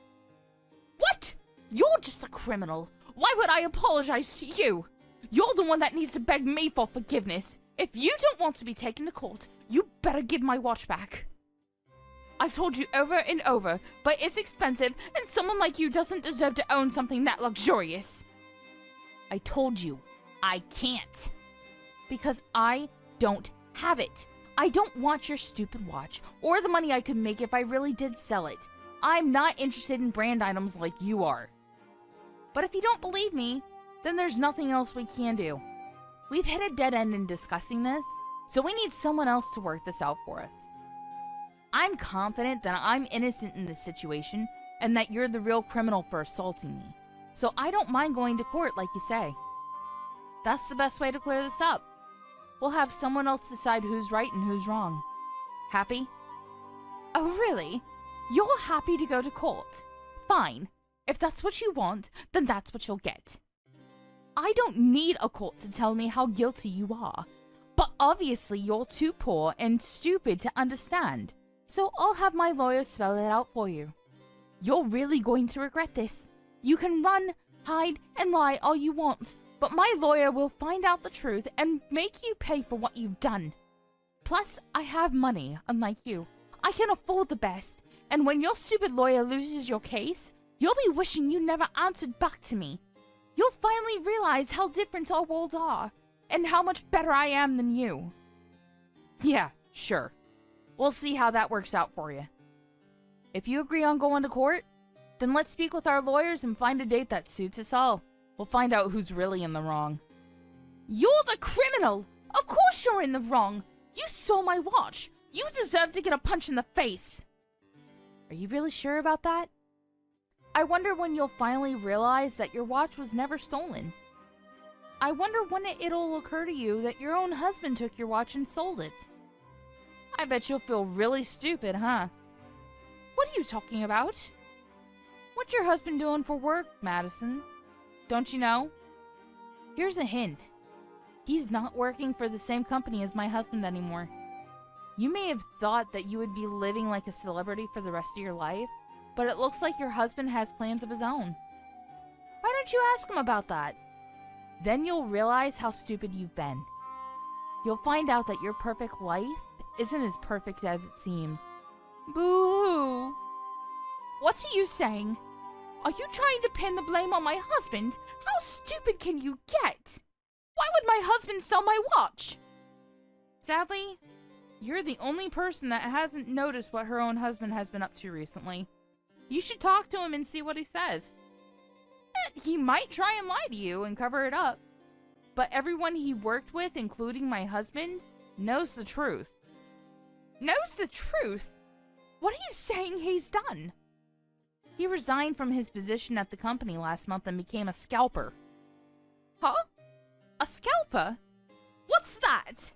Speaker 4: What? You're just a criminal. Why would I apologize to you? You're the one that needs to beg me for forgiveness. If you don't want to be taken to court, you better give my watch back. I've told you over and over, but it's expensive, and someone like you doesn't deserve to own something that luxurious. I told you, I can't. Because I don't have it. I don't want your stupid watch, or the money I could make if I really did sell it. I'm not interested in brand items like you are. But if you don't believe me, then there's nothing else we can do. We've hit a dead end in discussing this, so we need someone else to work this out for us. I'm confident that I'm innocent in this situation, and that you're the real criminal for assaulting me. So I don't mind going to court like you say. That's the best way to clear this up. We'll have someone else decide who's right and who's wrong. Happy? Oh, really? You're happy to go to court? Fine. If that's what you want, then that's what you'll get. I don't need a court to tell me how guilty you are. But obviously you're too poor and stupid to understand. So I'll have my lawyer spell it out for you. You're really going to regret this. You can run, hide, and lie all you want, but my lawyer will find out the truth and make you pay for what you've done. Plus, I have money, unlike you. I can afford the best, and when your stupid lawyer loses your case, you'll be wishing you never answered back to me. You'll finally realize how different our worlds are, and how much better I am than you. Yeah, sure. We'll see how that works out for you. If you agree on going to court, then let's speak with our lawyers and find a date that suits us all. We'll find out who's really in the wrong. You're the criminal! Of course you're in the wrong! You stole my watch! You deserve to get a punch in the face! Are you really sure about that? I wonder when you'll finally realize that your watch was never stolen. I wonder when it'll occur to you that your own husband took your watch and sold it. I bet you'll feel really stupid, huh? What are you talking about? What's your husband doing for work, Madison? Don't you know? Here's a hint. He's not working for the same company as my husband anymore. You may have thought that you would be living like a celebrity for the rest of your life, but it looks like your husband has plans of his own. Why don't you ask him about that? Then you'll realize how stupid you've been. You'll find out that your perfect life isn't as perfect as it seems. Boo-hoo. What are you saying? Are you trying to pin the blame on my husband? How stupid can you get? Why would my husband sell my watch? Sadly, you're the only person that hasn't noticed what her own husband has been up to recently. You should talk to him and see what he says. He might try and lie to you and cover it up. But everyone he worked with, including my husband, knows the truth. Knows the truth? What are you saying he's done? He resigned from his position at the company last month and became a scalper. Huh? A scalper? What's that?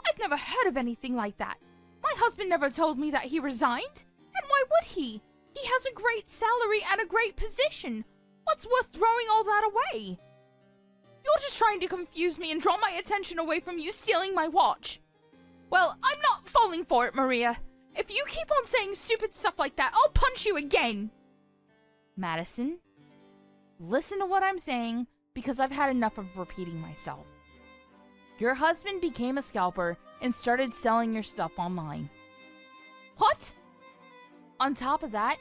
Speaker 4: I've never heard of anything like that. My husband never told me that he resigned. And why would he? He has a great salary and a great position. What's worth throwing all that away? You're just trying to confuse me and draw my attention away from you stealing my watch. Well, I'm not falling for it, Maria. If you keep on saying stupid stuff like that, I'll punch you again. Madison, listen to what I'm saying, because I've had enough of repeating myself. Your husband became a scalper and started selling your stuff online. What? On top of that,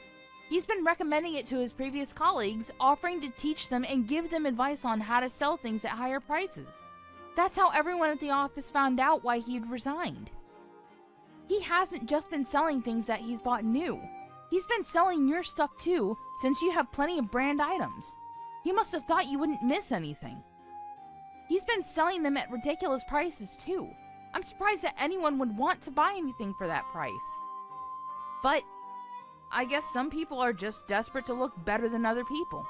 Speaker 4: he's been recommending it to his previous colleagues, offering to teach them and give them advice on how to sell things at higher prices. That's how everyone at the office found out why he'd resigned. He hasn't just been selling things that he's bought new. He's been selling your stuff too, since you have plenty of brand items. He must have thought you wouldn't miss anything. He's been selling them at ridiculous prices too. I'm surprised that anyone would want to buy anything for that price. But I guess some people are just desperate to look better than other people.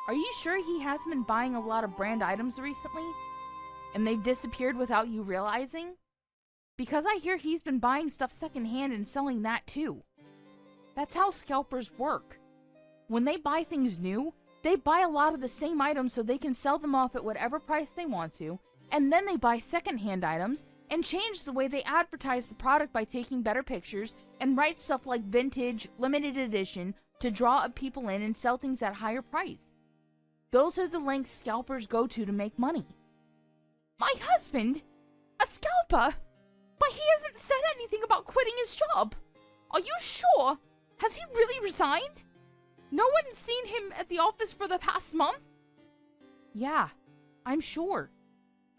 Speaker 4: Are you sure he hasn't been buying a lot of brand items recently? And they've disappeared without you realizing? Because I hear he's been buying stuff secondhand and selling that too. That's how scalpers work. When they buy things new, they buy a lot of the same items so they can sell them off at whatever price they want to, and then they buy secondhand items and change the way they advertise the product by taking better pictures and write stuff like vintage, limited edition to draw up people in and sell things at a higher price. Those are the lengths scalpers go to make money. My husband? A scalper? But he hasn't said anything about quitting his job. Are you sure? Has he really resigned? No one's seen him at the office for the past month? Yeah, I'm sure.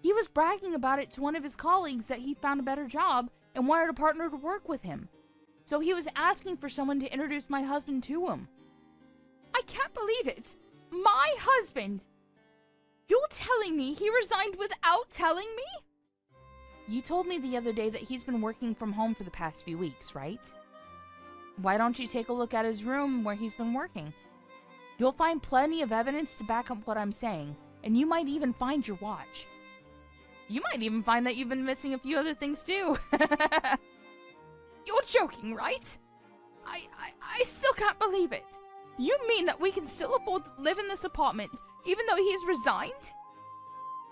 Speaker 4: He was bragging about it to one of his colleagues that he found a better job and wanted a partner to work with him. So he was asking for someone to introduce my husband to him. I can't believe it. My husband! You're telling me he resigned without telling me? You told me the other day that he's been working from home for the past few weeks, right? Why don't you take a look at his room where he's been working? You'll find plenty of evidence to back up what I'm saying, and you might even find your watch. You might even find that you've been missing a few other things too. You're joking, right? I still can't believe it. You mean that we can still afford to live in this apartment even though he's resigned?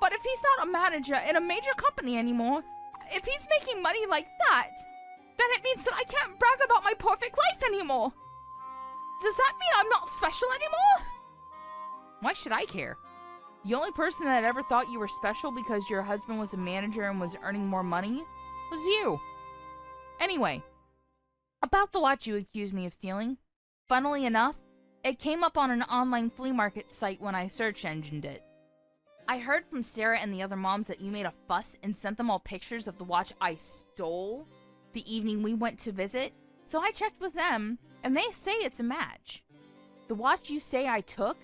Speaker 4: But if he's not a manager in a major company anymore, if he's making money like that, then it means that I can't brag about my perfect life anymore. Does that mean I'm not special anymore? Why should I care? The only person that ever thought you were special because your husband was a manager and was earning more money was you. Anyway, about the watch you accused me of stealing. Funnily enough, it came up on an online flea market site when I search engined it. I heard from Sarah and the other moms that you made a fuss and sent them all pictures of the watch I stole the evening we went to visit, so I checked with them, and they say it's a match. The watch you say I took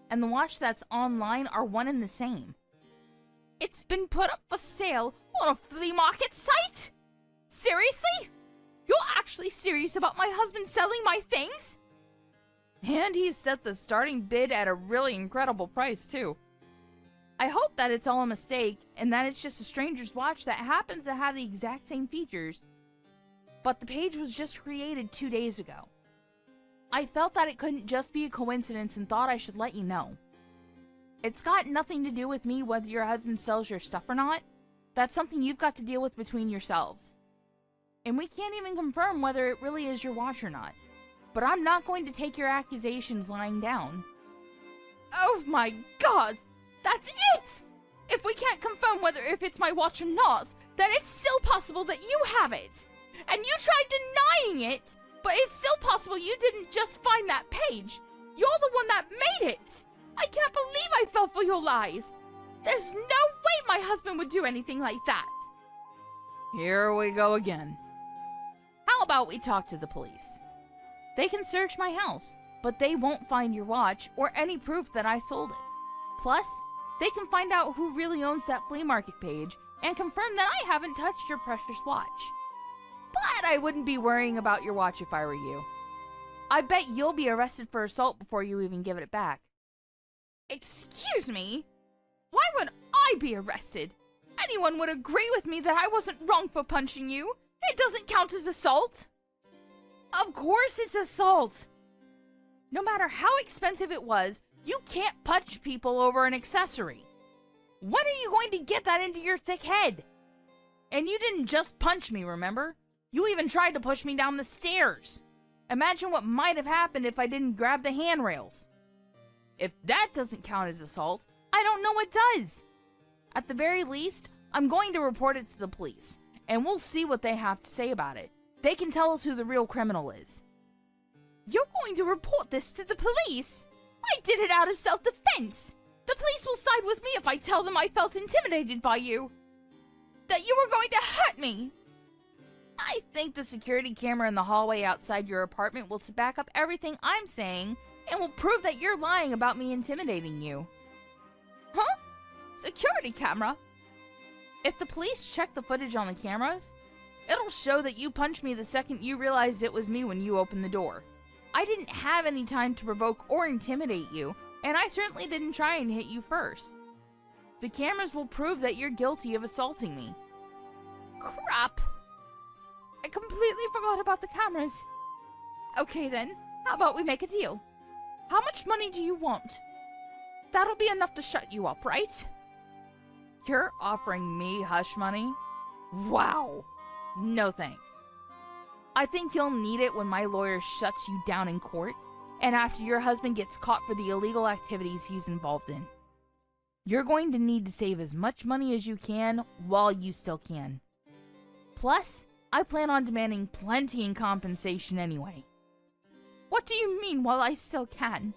Speaker 4: and the watch that's online are one and the same. It's been put up for sale on a flea market site? Seriously? You're actually serious about my husband selling my things? And he set the starting bid at a really incredible price, too. I hope that it's all a mistake, and that it's just a stranger's watch that happens to have the exact same features. But the page was just created 2 days ago. I felt that it couldn't just be a coincidence and thought I should let you know. It's got nothing to do with me whether your husband sells your stuff or not. That's something you've got to deal with between yourselves. And we can't even confirm whether it really is your watch or not. But I'm not going to take your accusations lying down. Oh my god! That's it! If we can't confirm whether if it's my watch or not, then it's still possible that you have it. And you tried denying it, but it's still possible you didn't just find that page. You're the one that made it. I can't believe I fell for your lies. There's no way my husband would do anything like that.
Speaker 1: Here we go again.
Speaker 4: How about we talk to the police? They can search my house, but they won't find your watch or any proof that I sold it. Plus, they can find out who really owns that flea market page and confirm that I haven't touched your precious watch. But I wouldn't be worrying about your watch if I were you. I bet you'll be arrested for assault before you even give it back. Excuse me? Why would I be arrested? Anyone would agree with me that I wasn't wrong for punching you. It doesn't count as assault. Of course it's assault. No matter how expensive it was, you can't punch people over an accessory. When are you going to get that into your thick head? And you didn't just punch me, remember? You even tried to push me down the stairs. Imagine what might have happened if I didn't grab the handrails. If that doesn't count as assault, I don't know what does. At the very least, I'm going to report it to the police, and we'll see what they have to say about it. They can tell us who the real criminal is. You're going to report this to the police? I did it out of self-defense. The police will side with me if I tell them I felt intimidated by you. That you were going to hurt me. I think the security camera in the hallway outside your apartment will back up everything I'm saying and will prove that you're lying about me intimidating you. Huh? Security camera? If the police check the footage on the cameras, it'll show that you punched me the second you realized it was me when you opened the door. I didn't have any time to provoke or intimidate you, and I certainly didn't try and hit you first. The cameras will prove that you're guilty of assaulting me. Crap! I completely forgot about the cameras. Okay then, how about we make a deal? How much money do you want? That'll be enough to shut you up, right? You're offering me hush money? Wow! No thanks. I think you'll need it when my lawyer shuts you down in court, and after your husband gets caught for the illegal activities he's involved in. You're going to need to save as much money as you can while you still can. Plus, I plan on demanding plenty in compensation anyway. What do you mean while I still can?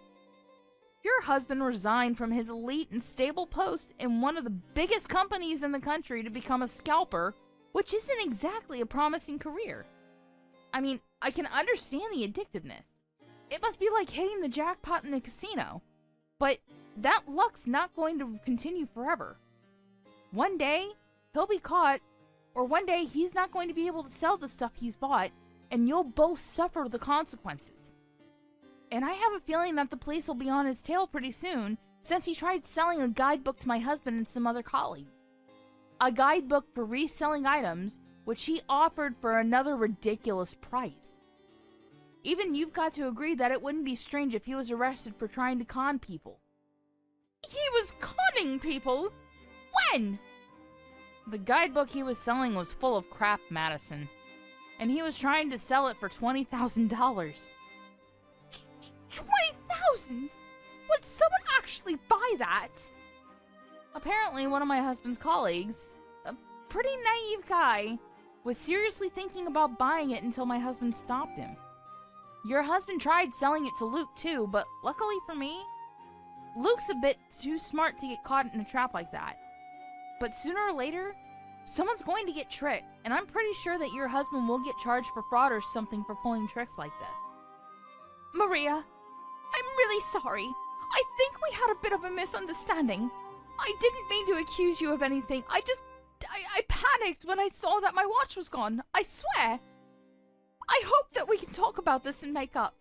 Speaker 4: Your husband resigned from his elite and stable post in one of the biggest companies in the country to become a scalper, which isn't exactly a promising career. I mean, I can understand the addictiveness. It must be like hitting the jackpot in a casino. But that luck's not going to continue forever. One day, he'll be caught, or one day he's not going to be able to sell the stuff he's bought, and you'll both suffer the consequences. And I have a feeling that the police will be on his tail pretty soon, since he tried selling a guidebook to my husband and some other colleagues. A guidebook for reselling items, which he offered for another ridiculous price. Even you've got to agree that it wouldn't be strange if he was arrested for trying to con people. He was conning people? When? The guidebook he was selling was full of crap, Madison. And he was trying to sell it for $20,000. $20,000? Would someone actually buy that? Apparently, one of my husband's colleagues, a pretty naive guy, was seriously thinking about buying it until my husband stopped him. Your husband tried selling it to Luke too, but luckily for me, Luke's a bit too smart to get caught in a trap like that. But sooner or later, someone's going to get tricked, and I'm pretty sure that your husband will get charged for fraud or something for pulling tricks like this. Maria, I'm really sorry. I think we had a bit of a misunderstanding. I didn't mean to accuse you of anything. I panicked when I saw that my watch was gone. I swear. I hope that we can talk about this and make up.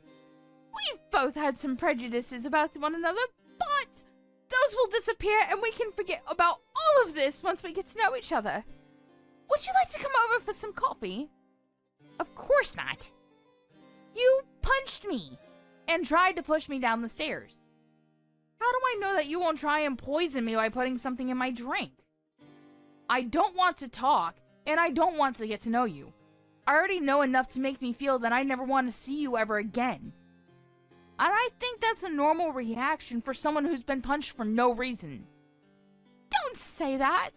Speaker 4: We've both had some prejudices about one another, but those will disappear and we can forget about all of this once we get to know each other. Would you like to come over for some coffee? Of course not. You punched me and tried to push me down the stairs. How do I know that you won't try and poison me by putting something in my drink? I don't want to talk, and I don't want to get to know you. I already know enough to make me feel that I never want to see you ever again. And I think that's a normal reaction for someone who's been punched for no reason. Don't say that.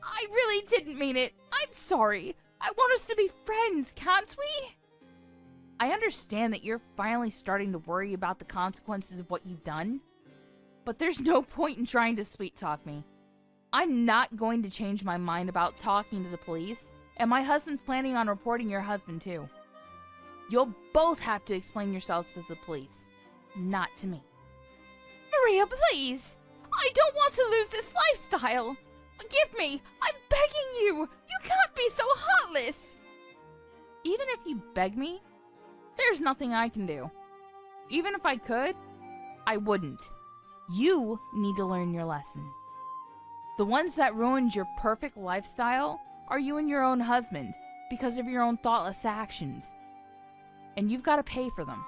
Speaker 4: I really didn't mean it. I'm sorry. I want us to be friends, can't we? I understand that you're finally starting to worry about the consequences of what you've done, but there's no point in trying to sweet talk me. I'm not going to change my mind about talking to the police, and my husband's planning on reporting your husband too. You'll both have to explain yourselves to the police, not to me. Maria, please! I don't want to lose this lifestyle! Forgive me! I'm begging you! You can't be so heartless! Even if you beg me, there's nothing I can do. Even if I could, I wouldn't. You need to learn your lesson. The ones that ruined your perfect lifestyle are you and your own husband because of your own thoughtless actions. And you've got to pay for them.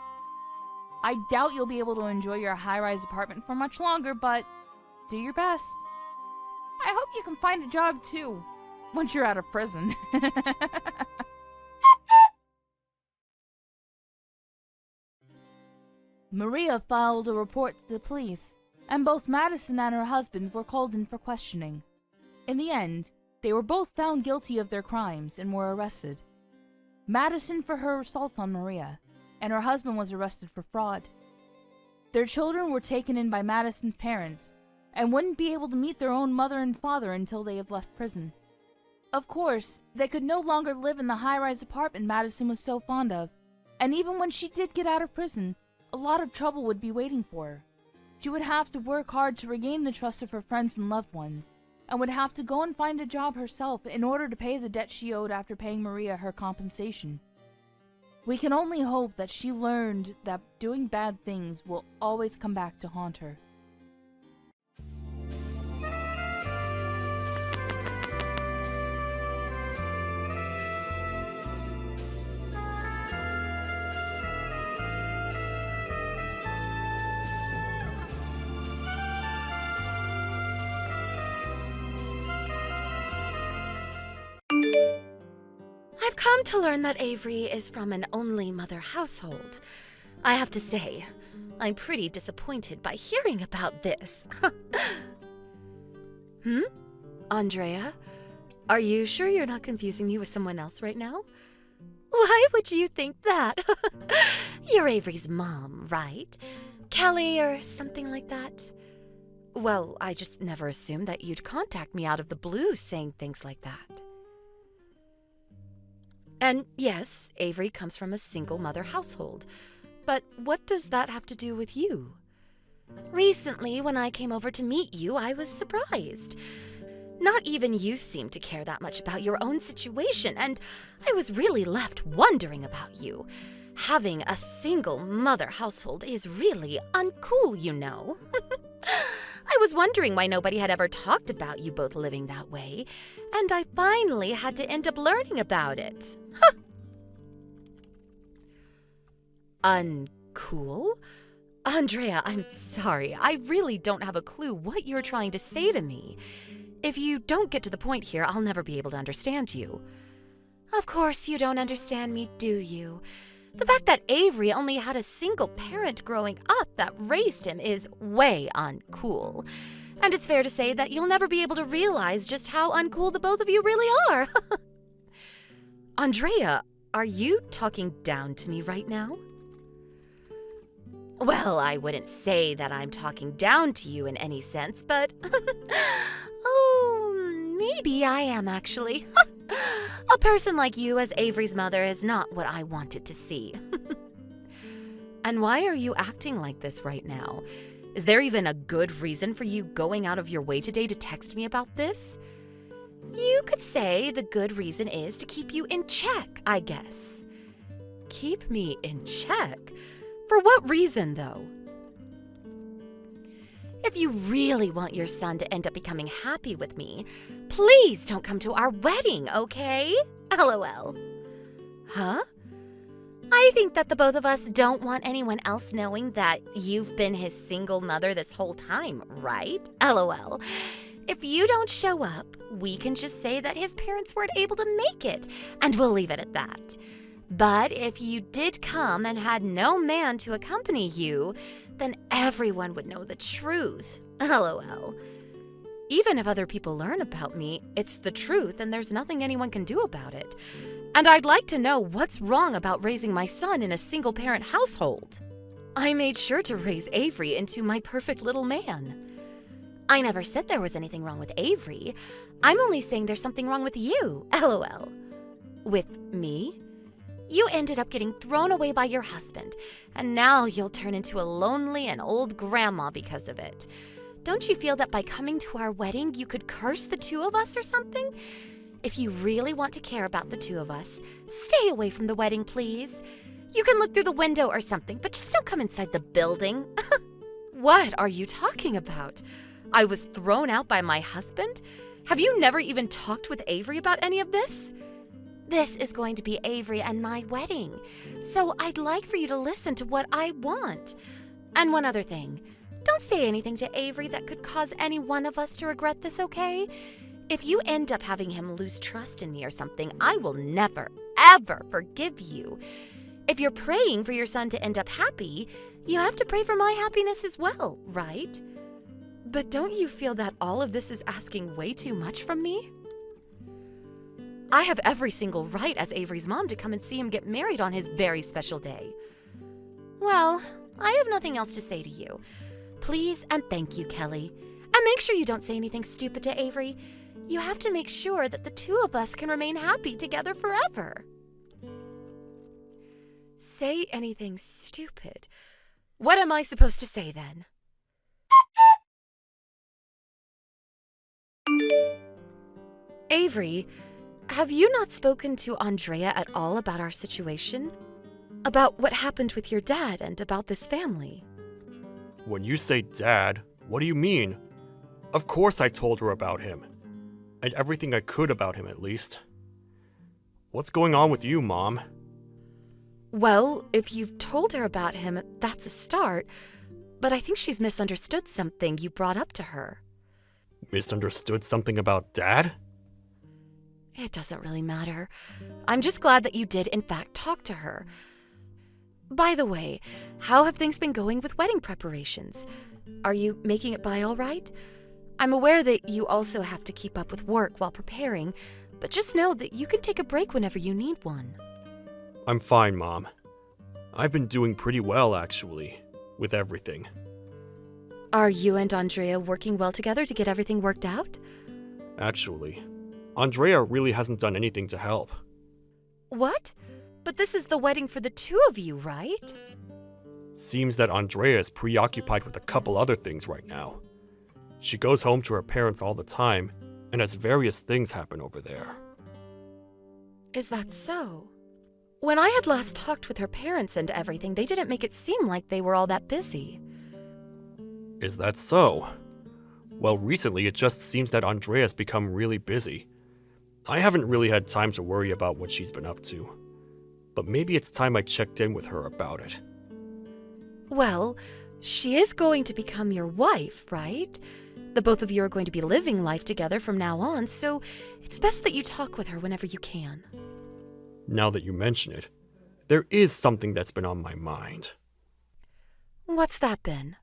Speaker 4: I doubt you'll be able to enjoy your high-rise apartment for much longer, but do your best. I hope you can find a job too, once you're out of prison. Maria filed a report to the police, and both Madison and her husband were called in for questioning. In the end, they were both found guilty of their crimes and were arrested. Madison for her assault on Maria, and her husband was arrested for fraud. Their children were taken in by Madison's parents, and wouldn't be able to meet their own mother and father until they had left prison. Of course, they could no longer live in the high-rise apartment Madison was so fond of, and even when she did get out of prison, a lot of trouble would be waiting for her. She would have to work hard to regain the trust of her friends and loved ones, and would have to go and find a job herself in order to pay the debt she owed after paying Maria her compensation. We can only hope that she learned that doing bad things will always come back to haunt her.
Speaker 6: I've come to learn that Avery is from an only mother household. I have to say, I'm pretty disappointed by hearing about this. Andrea? Are you sure you're not confusing me with someone else right now? Why would you think that? You're Avery's mom, right? Kelly or something like that? Well, I just never assumed that you'd contact me out of the blue saying things like that. And yes, Avery comes from a single mother household. But what does that have to do with you? Recently, when I came over to meet you, I was surprised. Not even you seemed to care that much about your own situation, and I was really left wondering about you. Having a single mother household is really uncool, you know. I was wondering why nobody had ever talked about you both living that way, and I finally had to end up learning about it. Uncool? Andrea, I'm sorry. I really don't have a clue what you're trying to say to me. If you don't get to the point here, I'll never be able to understand you. Of course you don't understand me, do you? The fact that Avery only had a single parent growing up that raised him is way uncool. And it's fair to say that you'll never be able to realize just how uncool the both of you really are. Andrea, are you talking down to me right now? Well, I wouldn't say that I'm talking down to you in any sense, but oh, maybe I am actually. A person like you as Avery's mother is not what I wanted to see. And why are you acting like this right now? Is there even a good reason for you going out of your way today to text me about this? You could say the good reason is to keep you in check, I guess. Keep me in check? For what reason, though? If you really want your son to end up becoming happy with me, please don't come to our wedding, okay? LOL. Huh? I think that the both of us don't want anyone else knowing that you've been his single mother this whole time, right? LOL. If you don't show up, we can just say that his parents weren't able to make it, and we'll leave it at that. But if you did come and had no man to accompany you, then everyone would know the truth. LOL. Even if other people learn about me, it's the truth and there's nothing anyone can do about it. And I'd like to know what's wrong about raising my son in a single-parent household. I made sure to raise Avery into my perfect little man. I never said there was anything wrong with Avery. I'm only saying there's something wrong with you, LOL. With me? You ended up getting thrown away by your husband, and now you'll turn into a lonely and old grandma because of it. Don't you feel that by coming to our wedding, you could curse the two of us or something? If you really want to care about the two of us, stay away from the wedding, please. You can look through the window or something, but just don't come inside the building. What are you talking about? I was thrown out by my husband? Have you never even talked with Avery about any of this? This is going to be Avery and my wedding, so I'd like for you to listen to what I want. And one other thing, don't say anything to Avery that could cause any one of us to regret this, okay? If you end up having him lose trust in me or something, I will never, ever forgive you. If you're praying for your son to end up happy, you have to pray for my happiness as well, right? But don't you feel that all of this is asking way too much from me? I have every single right as Avery's mom to come and see him get married on his very special day. Well, I have nothing else to say to you. Please and thank you, Kelly. And make sure you don't say anything stupid to Avery. You have to make sure that the two of us can remain happy together forever. Say anything stupid? What am I supposed to say then? Avery, have you not spoken to Andrea at all about our situation? About what happened with your dad and about this family?
Speaker 5: When you say dad, what do you mean? Of course I told her about him. And everything I could about him, at least. What's going on with you, Mom?
Speaker 6: Well, if you've told her about him, that's a start. But I think she's misunderstood something you brought up to her.
Speaker 5: Misunderstood something about Dad?
Speaker 6: It doesn't really matter. I'm just glad that you did, in fact, talk to her. By the way, how have things been going with wedding preparations? Are you making it by all right? I'm aware that you also have to keep up with work while preparing, but just know that you can take a break whenever you need one.
Speaker 5: I'm fine, Mom. I've been doing pretty well, actually, with everything.
Speaker 6: Are you and Andrea working well together to get everything worked out?
Speaker 5: Actually, Andrea really hasn't done anything to help.
Speaker 6: What? But this is the wedding for the two of you, right?
Speaker 5: Seems that Andrea is preoccupied with a couple other things right now. She goes home to her parents all the time, and has various things happen over there.
Speaker 6: Is that so? When I had last talked with her parents and everything, they didn't make it seem like they were all that busy.
Speaker 5: Is that so? Well, recently it just seems that Andrea's become really busy. I haven't really had time to worry about what she's been up to. But maybe it's time I checked in with her about it.
Speaker 6: Well, she is going to become your wife, right? The both of you are going to be living life together from now on, so it's best that you talk with her whenever you can.
Speaker 5: Now that you mention it, there is something that's been on my mind.
Speaker 6: What's that been?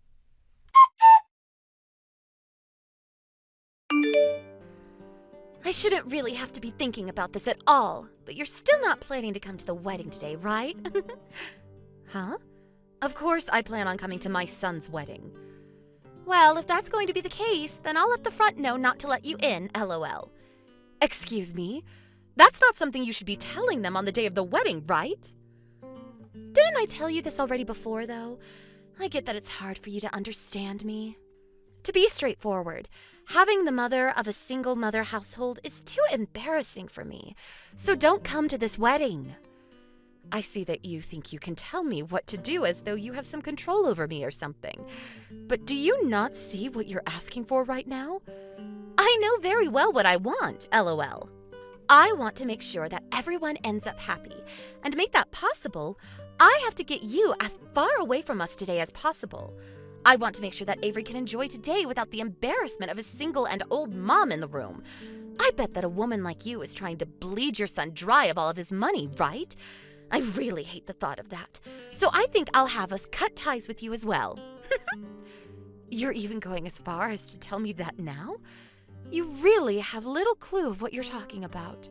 Speaker 6: I shouldn't really have to be thinking about this at all, but you're still not planning to come to the wedding today, right? Huh? Of course I plan on coming to my son's wedding. Well, if that's going to be the case, then I'll let the front know not to let you in, LOL. Excuse me? That's not something you should be telling them on the day of the wedding, right? Didn't I tell you this already before, though? I get that it's hard for you to understand me. To be straightforward, having the mother of a single mother household is too embarrassing for me, so don't come to this wedding. I see that you think you can tell me what to do as though you have some control over me or something. But do you not see what you're asking for right now? I know very well what I want, LOL. I want to make sure that everyone ends up happy, and to make that possible, I have to get you as far away from us today as possible. I want to make sure that Avery can enjoy today without the embarrassment of a single and old mom in the room. I bet that a woman like you is trying to bleed your son dry of all of his money, right? I really hate the thought of that. So I think I'll have us cut ties with you as well. You're even going as far as to tell me that now? You really have little clue of what you're talking about.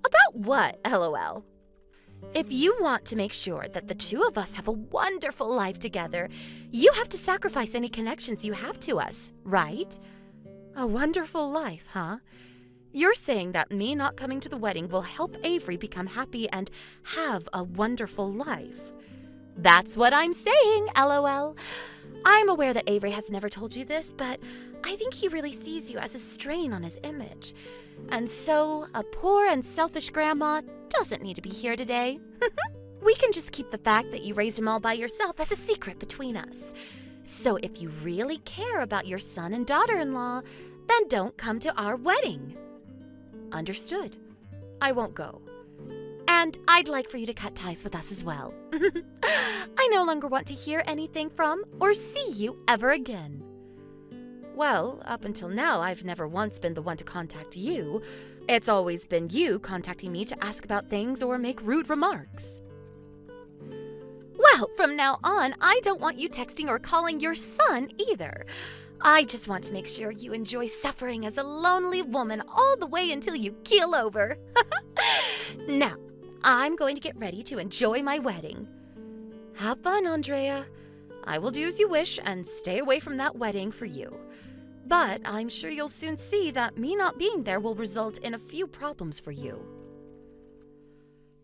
Speaker 6: About what, LOL? If you want to make sure that the two of us have a wonderful life together, you have to sacrifice any connections you have to us, right? A wonderful life, huh? You're saying that me not coming to the wedding will help Avery become happy and have a wonderful life. That's what I'm saying, LOL. I'm aware that Avery has never told you this, but I think he really sees you as a strain on his image. And so, a poor and selfish grandma doesn't need to be here today. We can just keep the fact that you raised him all by yourself as a secret between us. So if you really care about your son and daughter-in-law, then don't come to our wedding. Understood. I won't go. And I'd like for you to cut ties with us as well. I no longer want to hear anything from or see you ever again. Well, up until now, I've never once been the one to contact you. It's always been you contacting me to ask about things or make rude remarks. Well, from now on, I don't want you texting or calling your son either. I just want to make sure you enjoy suffering as a lonely woman all the way until you keel over. Now, I'm going to get ready to enjoy my wedding. Have fun, Andrea. I will do as you wish and stay away from that wedding for you. But I'm sure you'll soon see that me not being there will result in a few problems for you.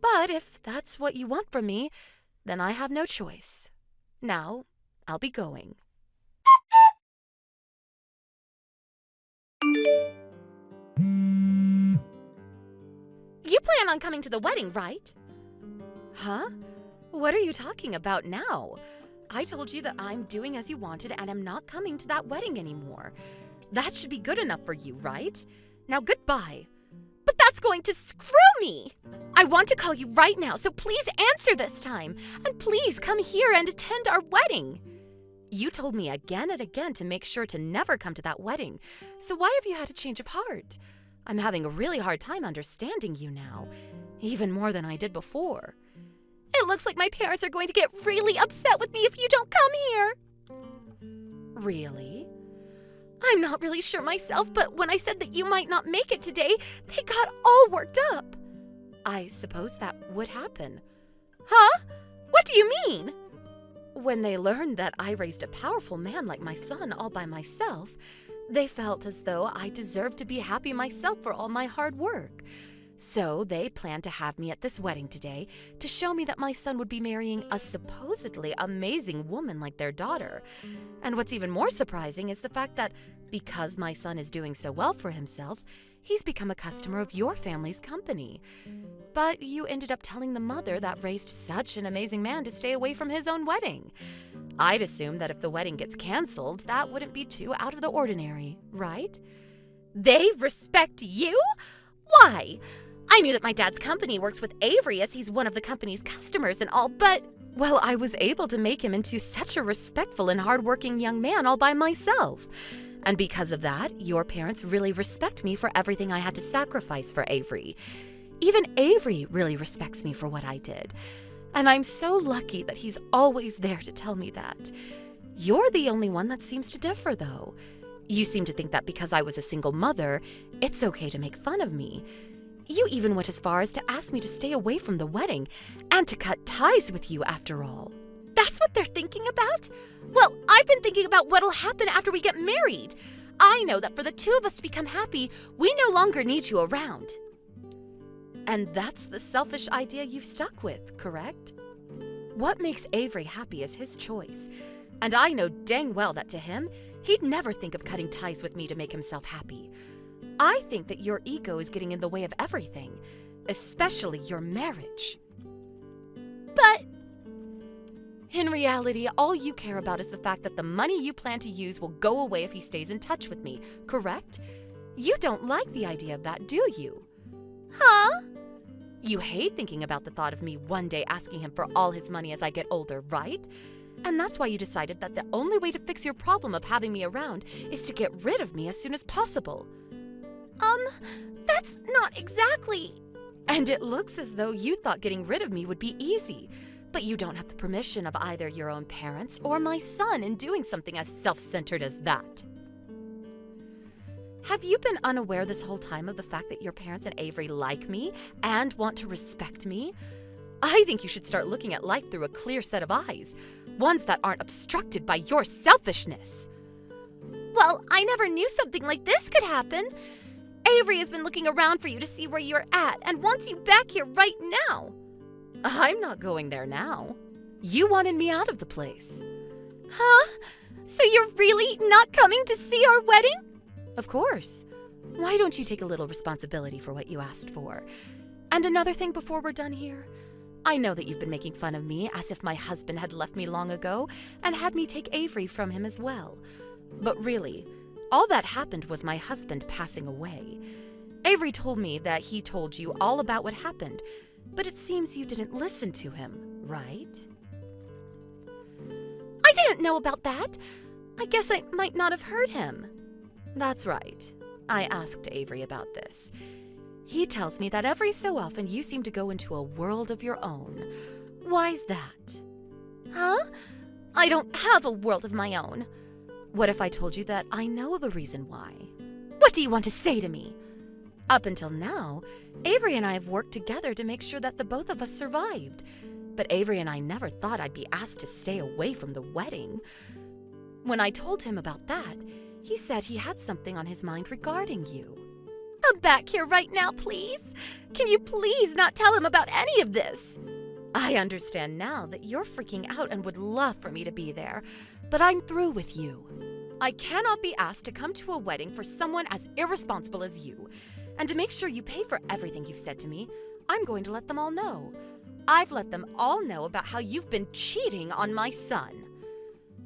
Speaker 6: But if that's what you want from me, then I have no choice. Now, I'll be going. You plan on coming to the wedding, right? Huh? What are you talking about now? I told you that I'm doing as you wanted and I'm not coming to that wedding anymore. That should be good enough for you, right? Now goodbye. But that's going to screw me! I want to call you right now, so please answer this time. And please come here and attend our wedding. You told me again and again to make sure to never come to that wedding. So why have you had a change of heart? I'm having a really hard time understanding you now, even more than I did before. It looks like my parents are going to get really upset with me if you don't come here. Really? I'm not really sure myself, but when I said that you might not make it today, they got all worked up. I suppose that would happen. Huh? What do you mean? When they learned that I raised a powerful man like my son all by myself, they felt as though I deserved to be happy myself for all my hard work. So they planned to have me at this wedding today to show me that my son would be marrying a supposedly amazing woman like their daughter. And what's even more surprising is the fact that because my son is doing so well for himself, he's become a customer of your family's company. But you ended up telling the mother that raised such an amazing man to stay away from his own wedding. I'd assume that if the wedding gets canceled, that wouldn't be too out of the ordinary, right? They respect you? Why? I knew that my dad's company works with Avery as he's one of the company's customers and all, but, well, I was able to make him into such a respectful and hardworking young man all by myself. And because of that, your parents really respect me for everything I had to sacrifice for Avery. Even Avery really respects me for what I did. And I'm so lucky that he's always there to tell me that. You're the only one that seems to differ, though. You seem to think that because I was a single mother, it's okay to make fun of me. You even went as far as to ask me to stay away from the wedding and to cut ties with you after all. That's what they're thinking about? Well, I've been thinking about what'll happen after we get married. I know that for the two of us to become happy, we no longer need you around. And that's the selfish idea you've stuck with, correct? What makes Avery happy is his choice. And I know dang well that to him, he'd never think of cutting ties with me to make himself happy. I think that your ego is getting in the way of everything, especially your marriage. But in reality, all you care about is the fact that the money you plan to use will go away if he stays in touch with me, correct? You don't like the idea of that, do you? Huh? You hate thinking about the thought of me one day asking him for all his money as I get older, right? And that's why you decided that the only way to fix your problem of having me around is to get rid of me as soon as possible. That's not exactly... And it looks as though you thought getting rid of me would be easy. But you don't have the permission of either your own parents or my son in doing something as self-centered as that. Have you been unaware this whole time of the fact that your parents and Avery like me and want to respect me? I think you should start looking at life through a clear set of eyes, ones that aren't obstructed by your selfishness. Well, I never knew something like this could happen. Avery has been looking around for you to see where you're at and wants you back here right now. I'm not going there now. You wanted me out of the place. Huh? So you're really not coming to see our wedding? Of course. Why don't you take a little responsibility for what you asked for? And another thing before we're done here. I know that you've been making fun of me as if my husband had left me long ago and had me take Avery from him as well. But really, all that happened was my husband passing away. Avery told me that he told you all about what happened, but it seems you didn't listen to him, right? I didn't know about that. I guess I might not have heard him. That's right. I asked Avery about this. He tells me that every so often you seem to go into a world of your own. Why's that? Huh? I don't have a world of my own. What if I told you that I know the reason why? What do you want to say to me? Up until now, Avery and I have worked together to make sure that the both of us survived. But Avery and I never thought I'd be asked to stay away from the wedding. When I told him about that, he said he had something on his mind regarding you. Come back here right now, please. Can you please not tell him about any of this? I understand now that you're freaking out and would love for me to be there, but I'm through with you. I cannot be asked to come to a wedding for someone as irresponsible as you. And to make sure you pay for everything you've said to me, I'm going to let them all know. I've let them all know about how you've been cheating on my son.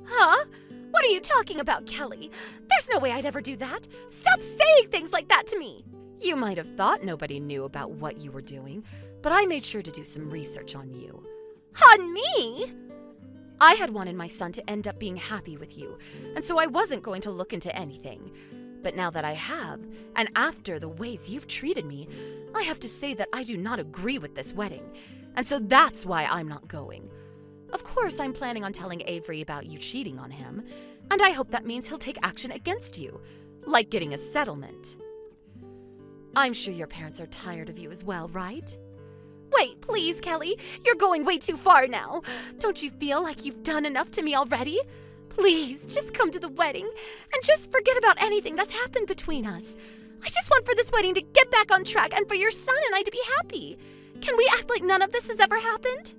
Speaker 6: Huh? What are you talking about, Kelly? There's no way I'd ever do that. Stop saying things like that to me. You might have thought nobody knew about what you were doing, but I made sure to do some research on you. On me? I had wanted my son to end up being happy with you, and so I wasn't going to look into anything. But now that I have, and after the ways you've treated me, I have to say that I do not agree with this wedding, and so that's why I'm not going. Of course, I'm planning on telling Avery about you cheating on him, and I hope that means he'll take action against you, like getting a settlement. I'm sure your parents are tired of you as well, right? Wait, please, Kelly, you're going way too far now. Don't you feel like you've done enough to me already? Please, just come to the wedding, and just forget about anything that's happened between us. I just want for this wedding to get back on track and for your son and I to be happy. Can we act like none of this has ever happened?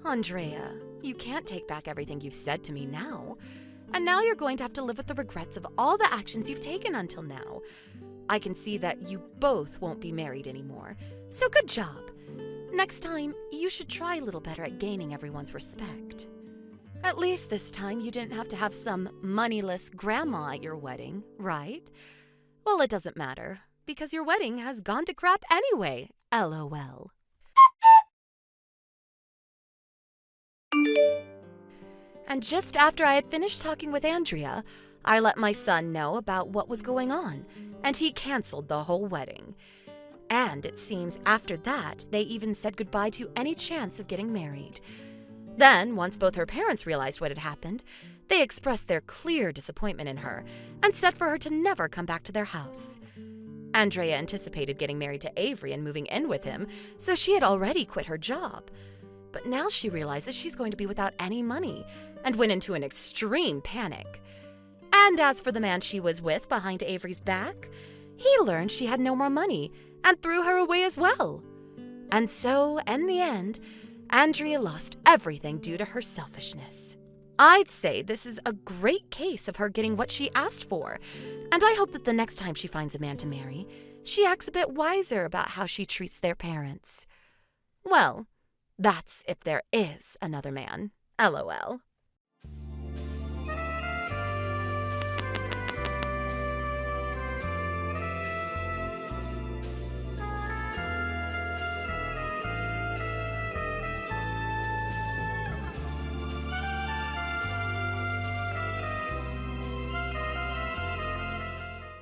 Speaker 6: Andrea, you can't take back everything you've said to me now. And now you're going to have to live with the regrets of all the actions you've taken until now. I can see that you both won't be married anymore, so good job. Next time, you should try a little better at gaining everyone's respect. At least this time you didn't have to have some moneyless grandma at your wedding, right? Well, it doesn't matter, because your wedding has gone to crap anyway, LOL. And just after I had finished talking with Andrea, I let my son know about what was going on, and he canceled the whole wedding. And it seems after that, they even said goodbye to any chance of getting married. Then, once both her parents realized what had happened, they expressed their clear disappointment in her and said for her to never come back to their house. Andrea anticipated getting married to Avery and moving in with him, so she had already quit her job. But now she realizes she's going to be without any money and went into an extreme panic. And as for the man she was with behind Avery's back, he learned she had no more money and threw her away as well. And so, in the end, Andrea lost everything due to her selfishness. I'd say this is a great case of her getting what she asked for, and I hope that the next time she finds a man to marry, she acts a bit wiser about how she treats their parents. Well, that's if there is another man, LOL.